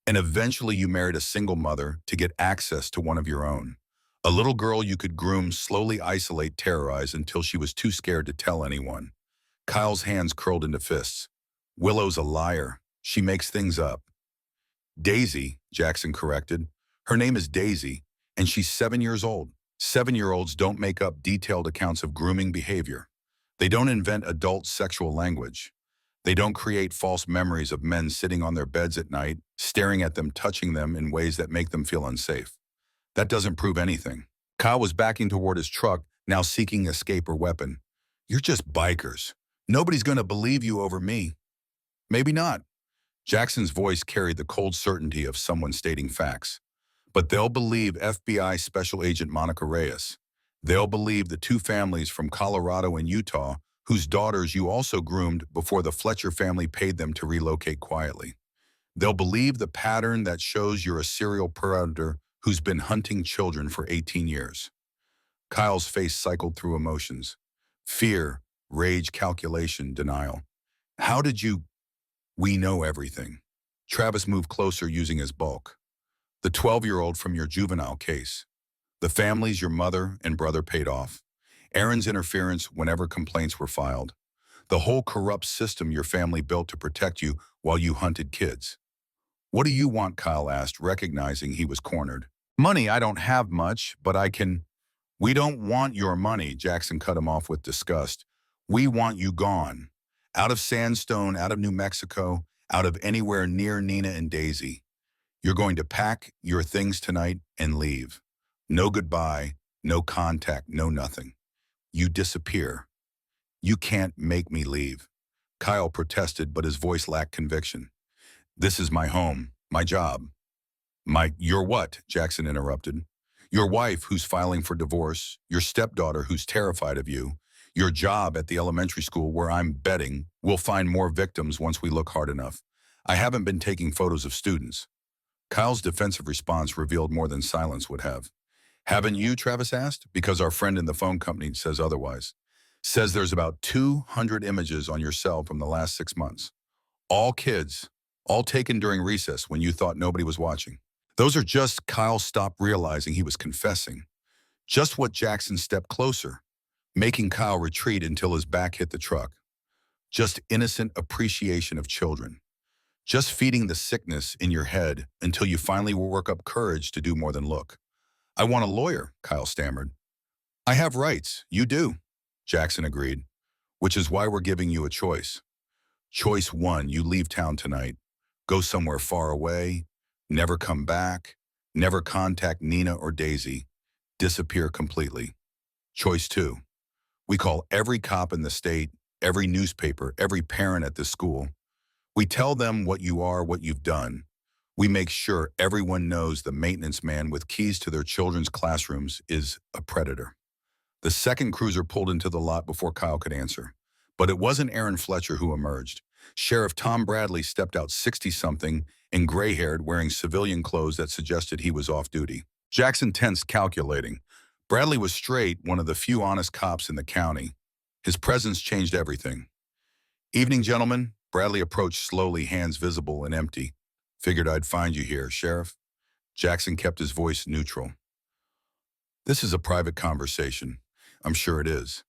And eventually you married a single mother to get access to one of your own. A little girl you could groom, slowly isolate, terrorize until she was too scared to tell anyone. Kyle's hands curled into fists. Willow's a liar. She makes things up. Daisy, Jackson corrected. Her name is Daisy, and she's 7 years old. 7-year-olds don't make up detailed accounts of grooming behavior. They don't invent adult sexual language. They don't create false memories of men sitting on their beds at night, staring at them, touching them in ways that make them feel unsafe. That doesn't prove anything. Kyle was backing toward his truck, now seeking escape or weapon. You're just bikers. Nobody's going to believe you over me. Maybe not. Jackson's voice carried the cold certainty of someone stating facts. But they'll believe FBI Special Agent Monica Reyes. They'll believe the two families from Colorado and Utah whose daughters you also groomed before the Fletcher family paid them to relocate quietly. They'll believe the pattern that shows you're a serial predator who's been hunting children for 18 years. Kyle's face cycled through emotions. Fear, rage, calculation, denial. How did you... We know everything. Travis moved closer using his bulk. The 12-year-old from your juvenile case. The families your mother and brother paid off. Aaron's interference whenever complaints were filed. The whole corrupt system your family built to protect you while you hunted kids. What do you want? Kyle asked, recognizing he was cornered. Money, I don't have much, but I can... We don't want your money, Jackson cut him off with disgust. We want you gone. Out of Sandstone, out of New Mexico, out of anywhere near Nina and Daisy. You're going to pack your things tonight and leave. No goodbye, no contact, no nothing. You disappear. You can't make me leave. Kyle protested, but his voice lacked conviction. This is my home, my job. Your what? Jackson interrupted. Your wife who's filing for divorce, your stepdaughter who's terrified of you, your job at the elementary school where I'm betting we'll find more victims once we look hard enough. I haven't been taking photos of students. Kyle's defensive response revealed more than silence would have. Haven't you, Travis asked? Because our friend in the phone company says otherwise. Says there's about 200 images on your cell from the last 6 months. All kids, all taken during recess when you thought nobody was watching. Those are just... Kyle stopped realizing he was confessing. Just what Jackson stepped closer, making Kyle retreat until his back hit the truck. Just innocent appreciation of children. Just feeding the sickness in your head until you finally will work up courage to do more than look. I want a lawyer, Kyle stammered. I have rights. You do, Jackson agreed, which is why we're giving you a choice. Choice 1, you leave town tonight. Go somewhere far away, never come back, never contact Nina or Daisy, disappear completely. Choice 2, we call every cop in the state, every newspaper, every parent at this school. We tell them what you are, what you've done. We make sure everyone knows the maintenance man with keys to their children's classrooms is a predator. The second cruiser pulled into the lot before Kyle could answer. But it wasn't Aaron Fletcher who emerged. Sheriff Tom Bradley stepped out 60-something and gray-haired, wearing civilian clothes that suggested he was off duty. Jackson tensed, calculating. Bradley was straight, one of the few honest cops in the county. His presence changed everything. Evening, gentlemen. Bradley approached slowly, hands visible and empty. Figured I'd find you here, Sheriff. Jackson kept his voice neutral. This is a private conversation. I'm sure it is.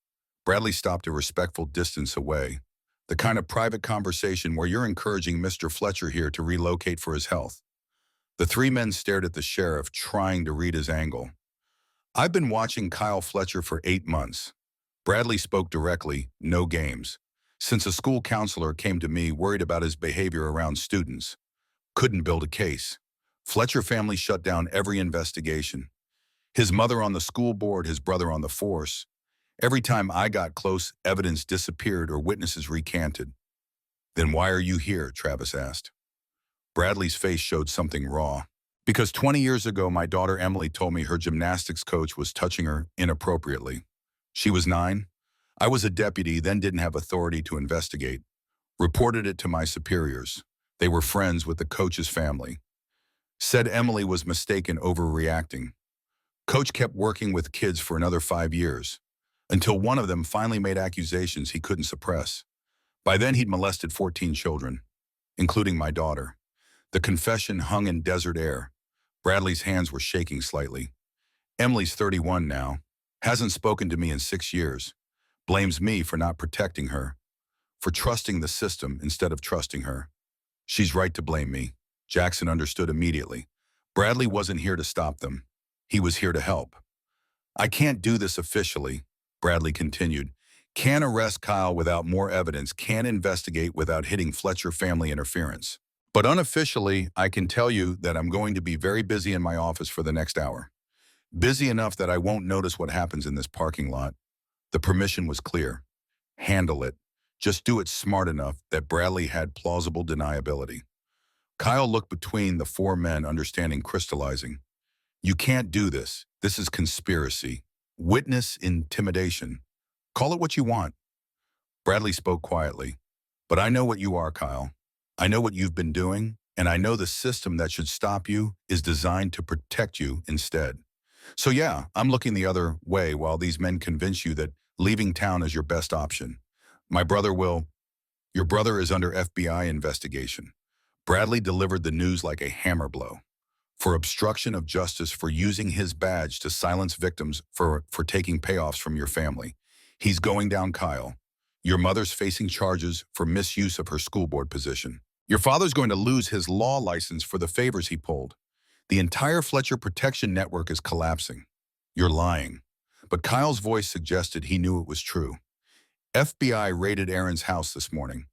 Bradley stopped a respectful distance away. The kind of private conversation where you're encouraging Mr. Fletcher here to relocate for his health. The three men stared at the sheriff, trying to read his angle. I've been watching Kyle Fletcher for 8 months. Bradley spoke directly, no games. Since a school counselor came to me worried about his behavior around students. Couldn't build a case. Fletcher family shut down every investigation. His mother on the school board, his brother on the force. Every time I got close, evidence disappeared or witnesses recanted. Then why are you here? Travis asked. Bradley's face showed something raw. Because 20 years ago, my daughter Emily told me her gymnastics coach was touching her inappropriately. She was 9. I was a deputy, then didn't have authority to investigate. Reported it to my superiors. They were friends with the coach's family. Said Emily was mistaken, overreacting. Coach kept working with kids for another 5 years, until one of them finally made accusations he couldn't suppress. By then, he'd molested 14 children, including my daughter. The confession hung in desert air. Bradley's hands were shaking slightly. Emily's 31 now, hasn't spoken to me in 6 years. Blames me for not protecting her, for trusting the system instead of trusting her. She's right to blame me. Jackson understood immediately. Bradley wasn't here to stop them. He was here to help. I can't do this officially, Bradley continued. Can't arrest Kyle without more evidence, can't investigate without hitting Fletcher family interference. But unofficially, I can tell you that I'm going to be very busy in my office for the next hour. Busy enough that I won't notice what happens in this parking lot. The permission was clear. Handle it. Just do it smart enough that Bradley had plausible deniability. Kyle looked between the four men, understanding crystallizing. You can't do this. This is conspiracy. Witness intimidation. Call it what you want. Bradley spoke quietly. But I know what you are, Kyle. I know what you've been doing, and I know the system that should stop you is designed to protect you instead. So yeah, I'm looking the other way while these men convince you that leaving town is your best option. My brother will. Your brother is under FBI investigation. Bradley delivered the news like a hammer blow. For obstruction of justice, for using his badge to silence victims, for taking payoffs from your family. He's going down, Kyle. Your mother's facing charges for misuse of her school board position. Your father's going to lose his law license for the favors he pulled. The entire Fletcher protection network is collapsing. You're lying. But Kyle's voice suggested he knew it was true. FBI raided Aaron's house this morning.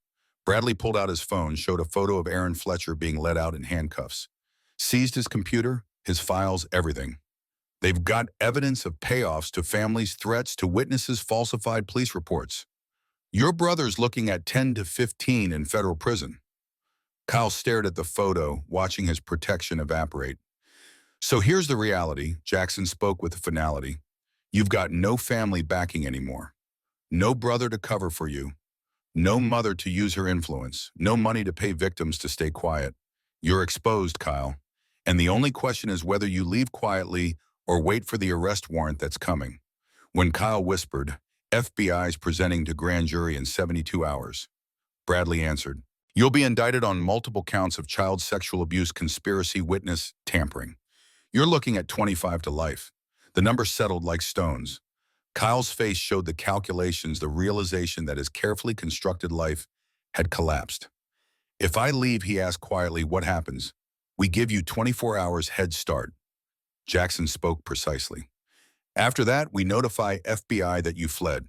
Bradley pulled out his phone, showed a photo of Aaron Fletcher being led out in handcuffs. Seized his computer, his files, everything. They've got evidence of payoffs to families, threats to witnesses, falsified police reports. Your brother's looking at 10 to 15 in federal prison. Kyle stared at the photo, watching his protection evaporate. So here's the reality, Jackson spoke with finality. You've got no family backing anymore. No brother to cover for you. No mother to use her influence. No money to pay victims to stay quiet. You're exposed, Kyle. And the only question is whether you leave quietly or wait for the arrest warrant that's coming. When Kyle whispered, FBI's presenting to grand jury in 72 hours. Bradley answered, you'll be indicted on multiple counts of child sexual abuse, conspiracy, witness, tampering. You're looking at 25 to life. The number settled like stones. Kyle's face showed the calculations, the realization that his carefully constructed life had collapsed. If I leave, he asked quietly, what happens? We give you 24 hours head start. Jackson spoke precisely. After that, we notify FBI that you fled.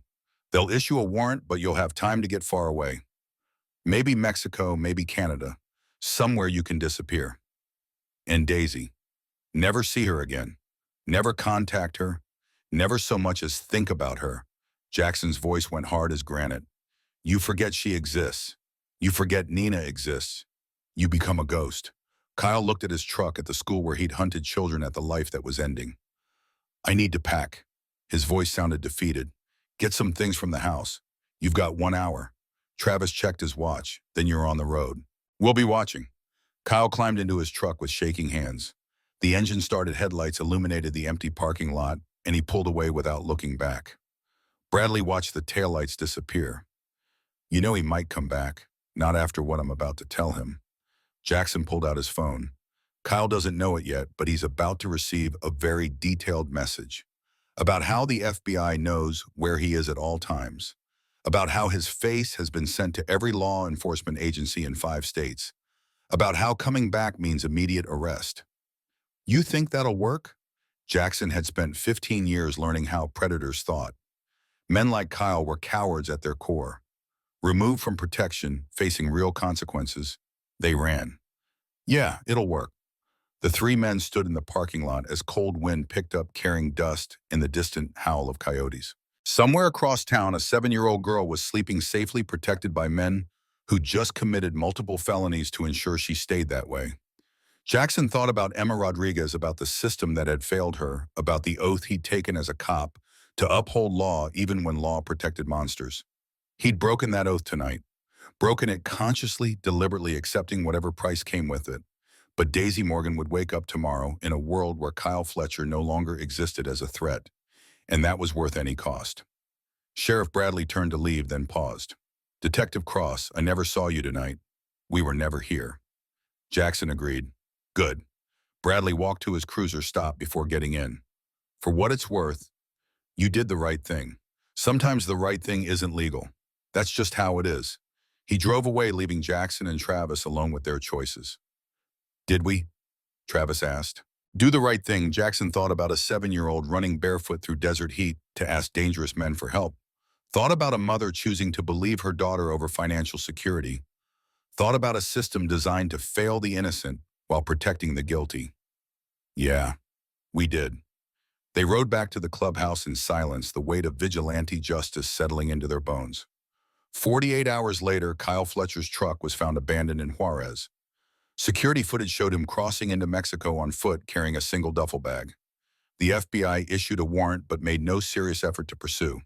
They'll issue a warrant, but you'll have time to get far away. Maybe Mexico, maybe Canada. Somewhere you can disappear. And Daisy. Never see her again. Never contact her. Never so much as think about her. Jackson's voice went hard as granite. You forget she exists. You forget Nina exists. You become a ghost. Kyle looked at his truck at the school where he'd hunted children at the life that was ending. I need to pack. His voice sounded defeated. Get some things from the house. You've got 1 hour. Travis checked his watch. Then you're on the road. We'll be watching. Kyle climbed into his truck with shaking hands. The engine started, headlights illuminated the empty parking lot, and he pulled away without looking back. Bradley watched the taillights disappear. You know he might come back, not after what I'm about to tell him. Jackson pulled out his phone. Kyle doesn't know it yet, but he's about to receive a very detailed message about how the FBI knows where he is at all times, about how his face has been sent to every law enforcement agency in 5 states, about how coming back means immediate arrest. You think that'll work? Jackson had spent 15 years learning how predators thought. Men like Kyle were cowards at their core. Removed from protection, facing real consequences, they ran. Yeah, it'll work. The 3 men stood in the parking lot as cold wind picked up, carrying dust and the distant howl of coyotes. Somewhere across town, a 7-year-old girl was sleeping safely, protected by men who just committed multiple felonies to ensure she stayed that way. Jackson thought about Emma Rodriguez, about the system that had failed her, about the oath he'd taken as a cop to uphold law even when law protected monsters. He'd broken that oath tonight, broken it consciously, deliberately, accepting whatever price came with it. But Daisy Morgan would wake up tomorrow in a world where Kyle Fletcher no longer existed as a threat, and that was worth any cost. Sheriff Bradley turned to leave, then paused. Detective Cross, I never saw you tonight. We were never here. Jackson agreed. Good. Bradley walked to his cruiser stop before getting in. For what it's worth, you did the right thing. Sometimes the right thing isn't legal. That's just how it is. He drove away, leaving Jackson and Travis alone with their choices. Did we? Travis asked. Do the right thing. Jackson thought about a 7-year-old running barefoot through desert heat to ask dangerous men for help. Thought about a mother choosing to believe her daughter over financial security. Thought about a system designed to fail the innocent while protecting the guilty. Yeah, we did. They rode back to the clubhouse in silence, the weight of vigilante justice settling into their bones. 48 hours later, Kyle Fletcher's truck was found abandoned in Juarez. Security footage showed him crossing into Mexico on foot carrying a single duffel bag. The FBI issued a warrant but made no serious effort to pursue.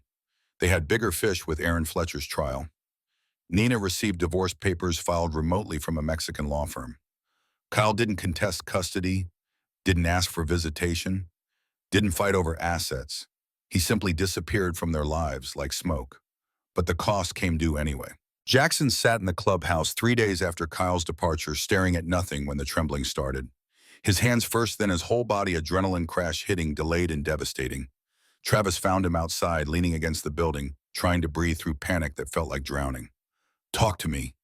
They had bigger fish with Aaron Fletcher's trial. Nina received divorce papers filed remotely from a Mexican law firm. Kyle didn't contest custody, didn't ask for visitation, didn't fight over assets. He simply disappeared from their lives like smoke. But the cost came due anyway. Jackson sat in the clubhouse 3 days after Kyle's departure, staring at nothing when the trembling started. His hands first, then his whole body, adrenaline crash hitting, delayed and devastating. Travis found him outside, leaning against the building, trying to breathe through panic that felt like drowning. "Talk to me."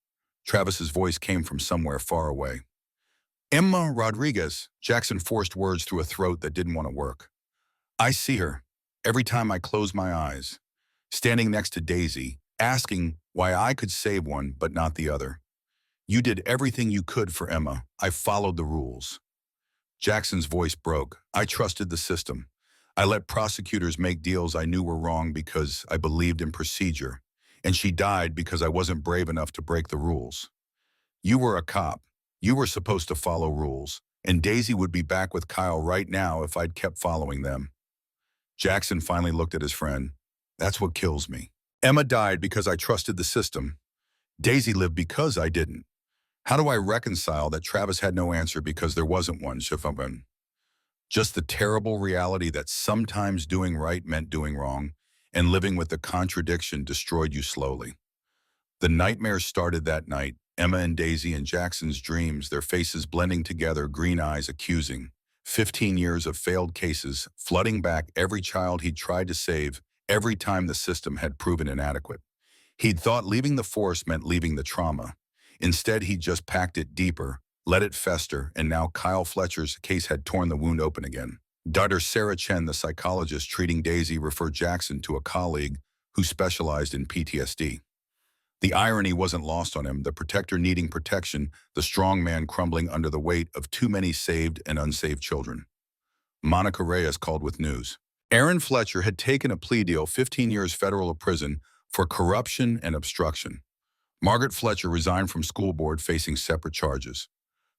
Travis's voice came from somewhere far away. "Emma Rodriguez," Jackson forced words through a throat that didn't want to work. "I see her every time I close my eyes, standing next to Daisy, asking why I could save one but not the other. You did everything you could for Emma. I followed the rules." Jackson's voice broke. "I trusted the system. I let prosecutors make deals I knew were wrong because I believed in procedure. And she died because I wasn't brave enough to break the rules. You were a cop. You were supposed to follow rules. And Daisy would be back with Kyle right now if I'd kept following them." Jackson finally looked at his friend. "That's what kills me. Emma died because I trusted the system. Daisy lived because I didn't. How do I reconcile that Travis had no answer because there wasn't one, Shifabun? Just the terrible reality that sometimes doing right meant doing wrong, and living with the contradiction destroyed you slowly." The nightmares started that night. Emma and Daisy in Jackson's dreams, their faces blending together, green eyes accusing. 15 years of failed cases, flooding back every child he'd tried to save, every time the system had proven inadequate. He'd thought leaving the force meant leaving the trauma. Instead, he'd just packed it deeper, let it fester, and now Kyle Fletcher's case had torn the wound open again. Dr. Sarah Chen, the psychologist treating Daisy, referred Jackson to a colleague who specialized in PTSD. The irony wasn't lost on him, the protector needing protection, the strong man crumbling under the weight of too many saved and unsaved children. Monica Reyes called with news. Aaron Fletcher had taken a plea deal, 15 years federal prison, for corruption and obstruction. Margaret Fletcher resigned from school board facing separate charges.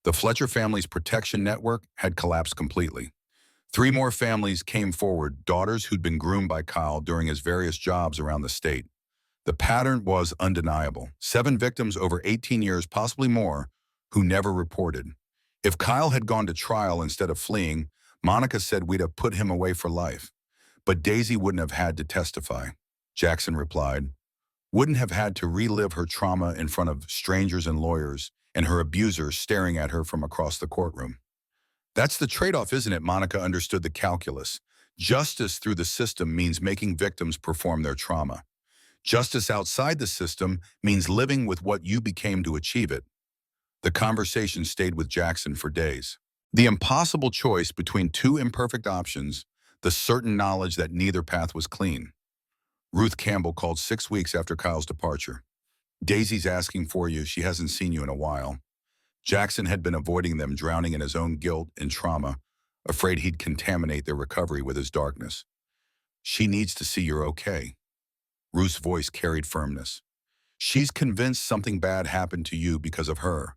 The Fletcher family's protection network had collapsed completely. 3 more families came forward, daughters who'd been groomed by Kyle during his various jobs around the state. The pattern was undeniable. 7 victims over 18 years, possibly more, who never reported. If Kyle had gone to trial instead of fleeing, Monica said we'd have put him away for life. But Daisy wouldn't have had to testify. Jackson replied, wouldn't have had to relive her trauma in front of strangers and lawyers, and her abusers staring at her from across the courtroom. That's the trade-off, isn't it? Monica understood the calculus. Justice through the system means making victims perform their trauma. Justice outside the system means living with what you became to achieve it. The conversation stayed with Jackson for days. The impossible choice between 2 imperfect options, the certain knowledge that neither path was clean. Ruth Campbell called 6 weeks after Kyle's departure. Daisy's asking for you. She hasn't seen you in a while. Jackson had been avoiding them, drowning in his own guilt and trauma, afraid he'd contaminate their recovery with his darkness. She needs to see you're okay. Ruth's voice carried firmness. She's convinced something bad happened to you because of her,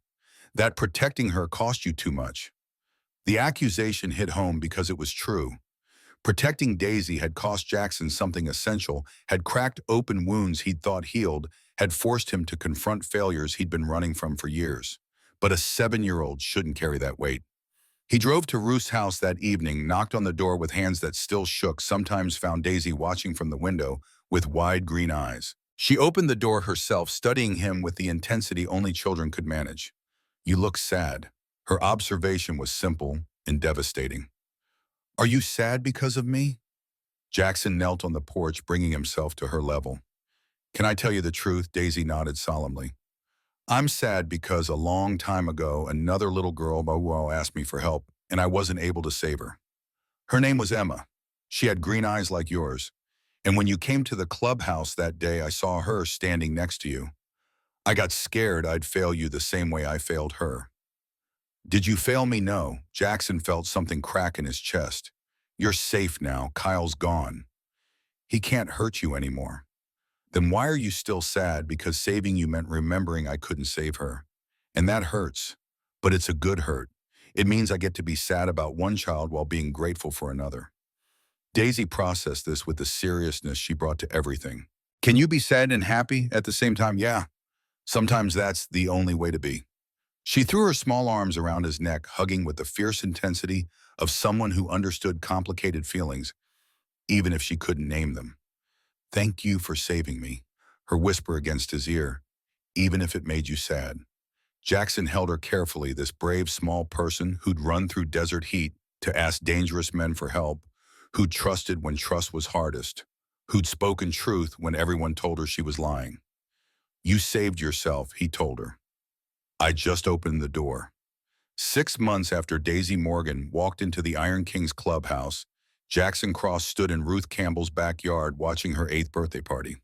that protecting her cost you too much. The accusation hit home because it was true. Protecting Daisy had cost Jackson something essential, had cracked open wounds he'd thought healed, had forced him to confront failures he'd been running from for years. But a 7-year-old shouldn't carry that weight. He drove to Ruth's house that evening, knocked on the door with hands that still shook, sometimes found Daisy watching from the window with wide green eyes. She opened the door herself, studying him with the intensity only children could manage. You look sad. Her observation was simple and devastating. Are you sad because of me? Jackson knelt on the porch, bringing himself to her level. Can I tell you the truth? Daisy nodded solemnly. I'm sad because a long time ago, another little girl asked me for help, and I wasn't able to save her. Her name was Emma. She had green eyes like yours, And when you came to the clubhouse that day, I saw her standing next to you. I got scared I'd fail you the same way I failed her. Did you fail me? No. Jackson felt something crack in his chest. You're safe now. Kyle's gone. He can't hurt you anymore. Then why are you still sad? Because saving you meant remembering I couldn't save her. And that hurts. But it's a good hurt. It means I get to be sad about one child while being grateful for another. Daisy processed this with the seriousness she brought to everything. Can you be sad and happy at the same time? Yeah. Sometimes that's the only way to be. She threw her small arms around his neck, hugging with the fierce intensity of someone who understood complicated feelings, even if she couldn't name them. Thank you for saving me, her whisper against his ear, even if it made you sad. Jackson held her carefully, this brave small person who'd run through desert heat to ask dangerous men for help, who'd trusted when trust was hardest, who'd spoken truth when everyone told her she was lying. You saved yourself, he told her. I just opened the door. 6 months after Daisy Morgan walked into the Iron King's clubhouse, Jackson Cross stood in Ruth Campbell's backyard watching her 8th birthday party.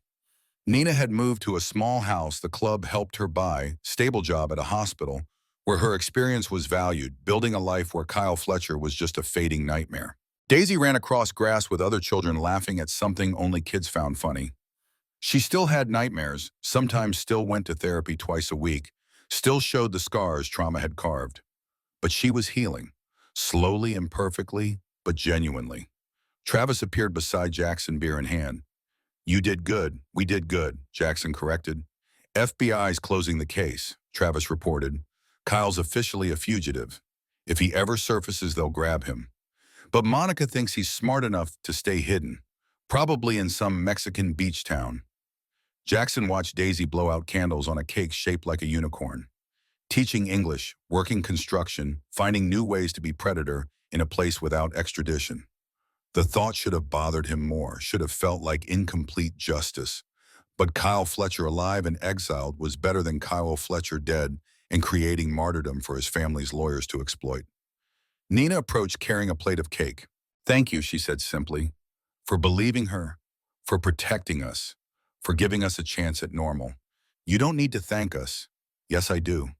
Nina had moved to a small house the club helped her buy, stable job at a hospital, where her experience was valued, building a life where Kyle Fletcher was just a fading nightmare. Daisy ran across grass with other children laughing at something only kids found funny. She still had nightmares, sometimes still went to therapy twice a week, still showed the scars trauma had carved. But she was healing, slowly and perfectly, but genuinely. Travis appeared beside Jackson, beer in hand. You did good, we did good, Jackson corrected. FBI's closing the case, Travis reported. Kyle's officially a fugitive. If he ever surfaces, they'll grab him. But Monica thinks he's smart enough to stay hidden, probably in some Mexican beach town. Jackson watched Daisy blow out candles on a cake shaped like a unicorn. Teaching English, working construction, finding new ways to be predator in a place without extradition. The thought should have bothered him more, should have felt like incomplete justice. But Kyle Fletcher alive and exiled was better than Kyle Fletcher dead and creating martyrdom for his family's lawyers to exploit. Nina approached carrying a plate of cake. Thank you, she said simply, for believing her, for protecting us, for giving us a chance at normal. You don't need to thank us. Yes, I do.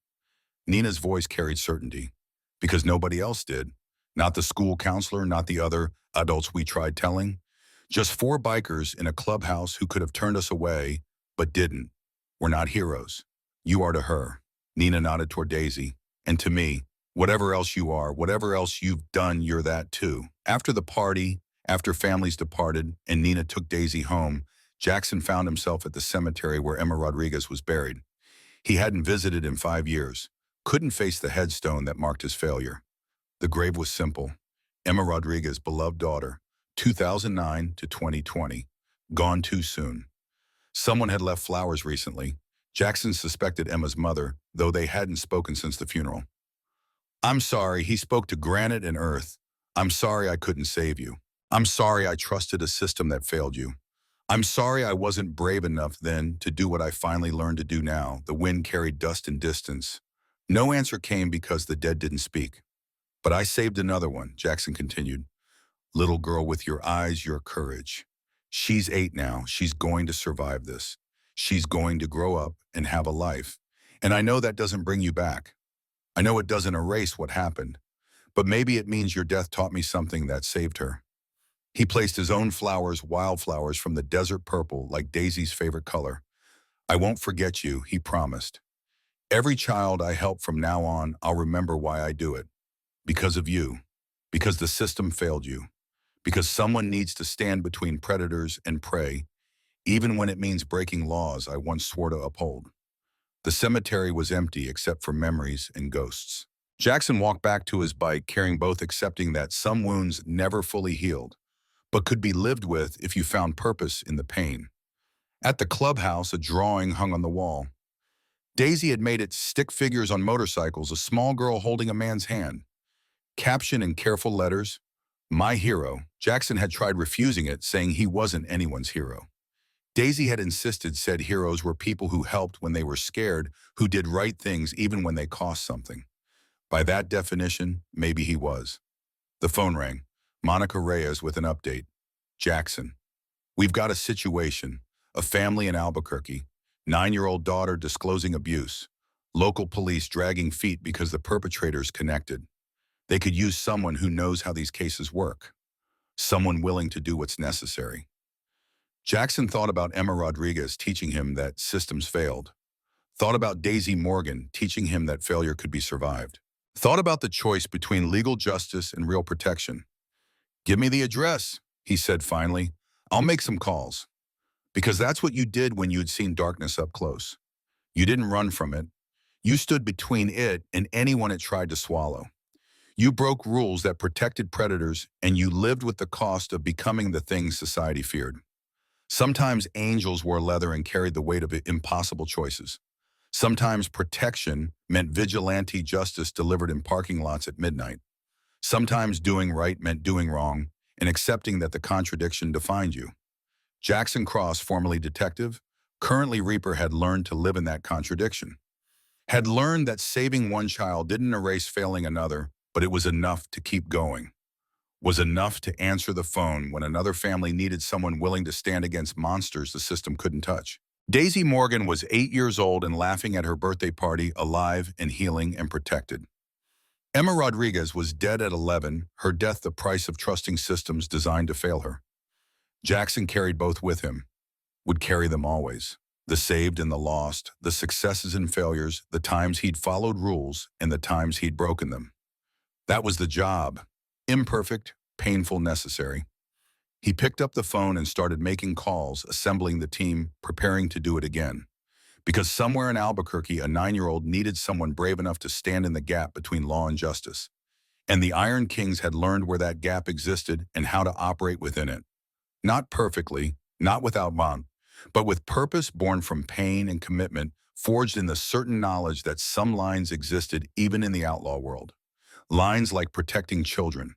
Nina's voice carried certainty, because nobody else did. Not the school counselor, not the other adults we tried telling. Just 4 bikers in a clubhouse who could have turned us away, but didn't. We're not heroes. You are to her. Nina nodded toward Daisy. And to me, whatever else you are, whatever else you've done, you're that too. After the party, after families departed, and Nina took Daisy home, Jackson found himself at the cemetery where Emma Rodriguez was buried. He hadn't visited in 5 years. Couldn't face the headstone that marked his failure. The grave was simple. Emma Rodriguez, beloved daughter, 2009 to 2020. Gone too soon. Someone had left flowers recently. Jackson suspected Emma's mother, though they hadn't spoken since the funeral. I'm sorry, he spoke to granite and earth. I'm sorry I couldn't save you. I'm sorry I trusted a system that failed you. I'm sorry I wasn't brave enough then to do what I finally learned to do now. The wind carried dust and distance. No answer came because the dead didn't speak. But I saved another one, Jackson continued. Little girl with your eyes, your courage. She's 8 now. She's going to survive this. She's going to grow up and have a life. And I know that doesn't bring you back. I know it doesn't erase what happened. But maybe it means your death taught me something that saved her. He placed his own flowers, wildflowers from the desert purple, like Daisy's favorite color. I won't forget you, he promised. Every child I help from now on, I'll remember why I do it. Because of you. Because the system failed you. Because someone needs to stand between predators and prey, even when it means breaking laws I once swore to uphold. The cemetery was empty except for memories and ghosts. Jackson walked back to his bike, carrying both, accepting that some wounds never fully healed, but could be lived with if you found purpose in the pain. At the clubhouse, a drawing hung on the wall. Daisy had made it stick figures on motorcycles, a small girl holding a man's hand. Caption in careful letters, my hero. Jackson had tried refusing it, saying he wasn't anyone's hero. Daisy had insisted said heroes were people who helped when they were scared, who did right things even when they cost something. By that definition, maybe he was. The phone rang. Monica Reyes with an update. Jackson. We've got a situation, a family in Albuquerque, 9-year-old daughter disclosing abuse, local police dragging feet because the perpetrators connected. They could use someone who knows how these cases work, someone willing to do what's necessary. Jackson thought about Emma Rodriguez teaching him that systems failed, thought about Daisy Morgan teaching him that failure could be survived, thought about the choice between legal justice and real protection. "Give me the address," he said finally. "I'll make some calls." Because that's what you did when you'd seen darkness up close. You didn't run from it. You stood between it and anyone it tried to swallow. You broke rules that protected predators, and you lived with the cost of becoming the thing society feared. Sometimes angels wore leather and carried the weight of impossible choices. Sometimes protection meant vigilante justice delivered in parking lots at midnight. Sometimes doing right meant doing wrong and accepting that the contradiction defined you. Jackson Cross, formerly detective, currently Reaper, had learned to live in that contradiction. Had learned that saving one child didn't erase failing another, but it was enough to keep going. Was enough to answer the phone when another family needed someone willing to stand against monsters the system couldn't touch. Daisy Morgan was 8 years old and laughing at her birthday party, alive and healing and protected. Emma Rodriguez was dead at 11, her death the price of trusting systems designed to fail her. Jackson carried both with him, would carry them always. The saved and the lost, the successes and failures, the times he'd followed rules and the times he'd broken them. That was the job. Imperfect, painful, necessary. He picked up the phone and started making calls, assembling the team, preparing to do it again. Because somewhere in Albuquerque, a 9-year-old needed someone brave enough to stand in the gap between law and justice. And the Iron Kings had learned where that gap existed and how to operate within it. Not perfectly, not without bond, but with purpose born from pain and commitment, forged in the certain knowledge that some lines existed even in the outlaw world. Lines like protecting children.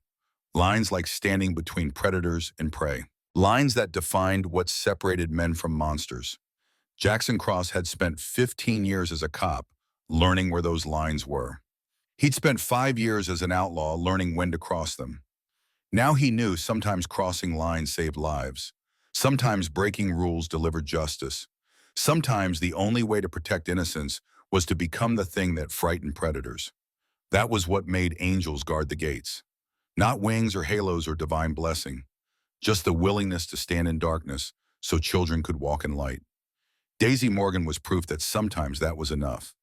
Lines like standing between predators and prey. Lines that defined what separated men from monsters. Jackson Cross had spent 15 years as a cop, learning where those lines were. He'd spent 5 years as an outlaw, learning when to cross them. Now he knew sometimes crossing lines saved lives. Sometimes breaking rules delivered justice. Sometimes the only way to protect innocence was to become the thing that frightened predators. That was what made angels guard the gates. Not wings or halos or divine blessing, just the willingness to stand in darkness so children could walk in light. Daisy Morgan was proof that sometimes that was enough.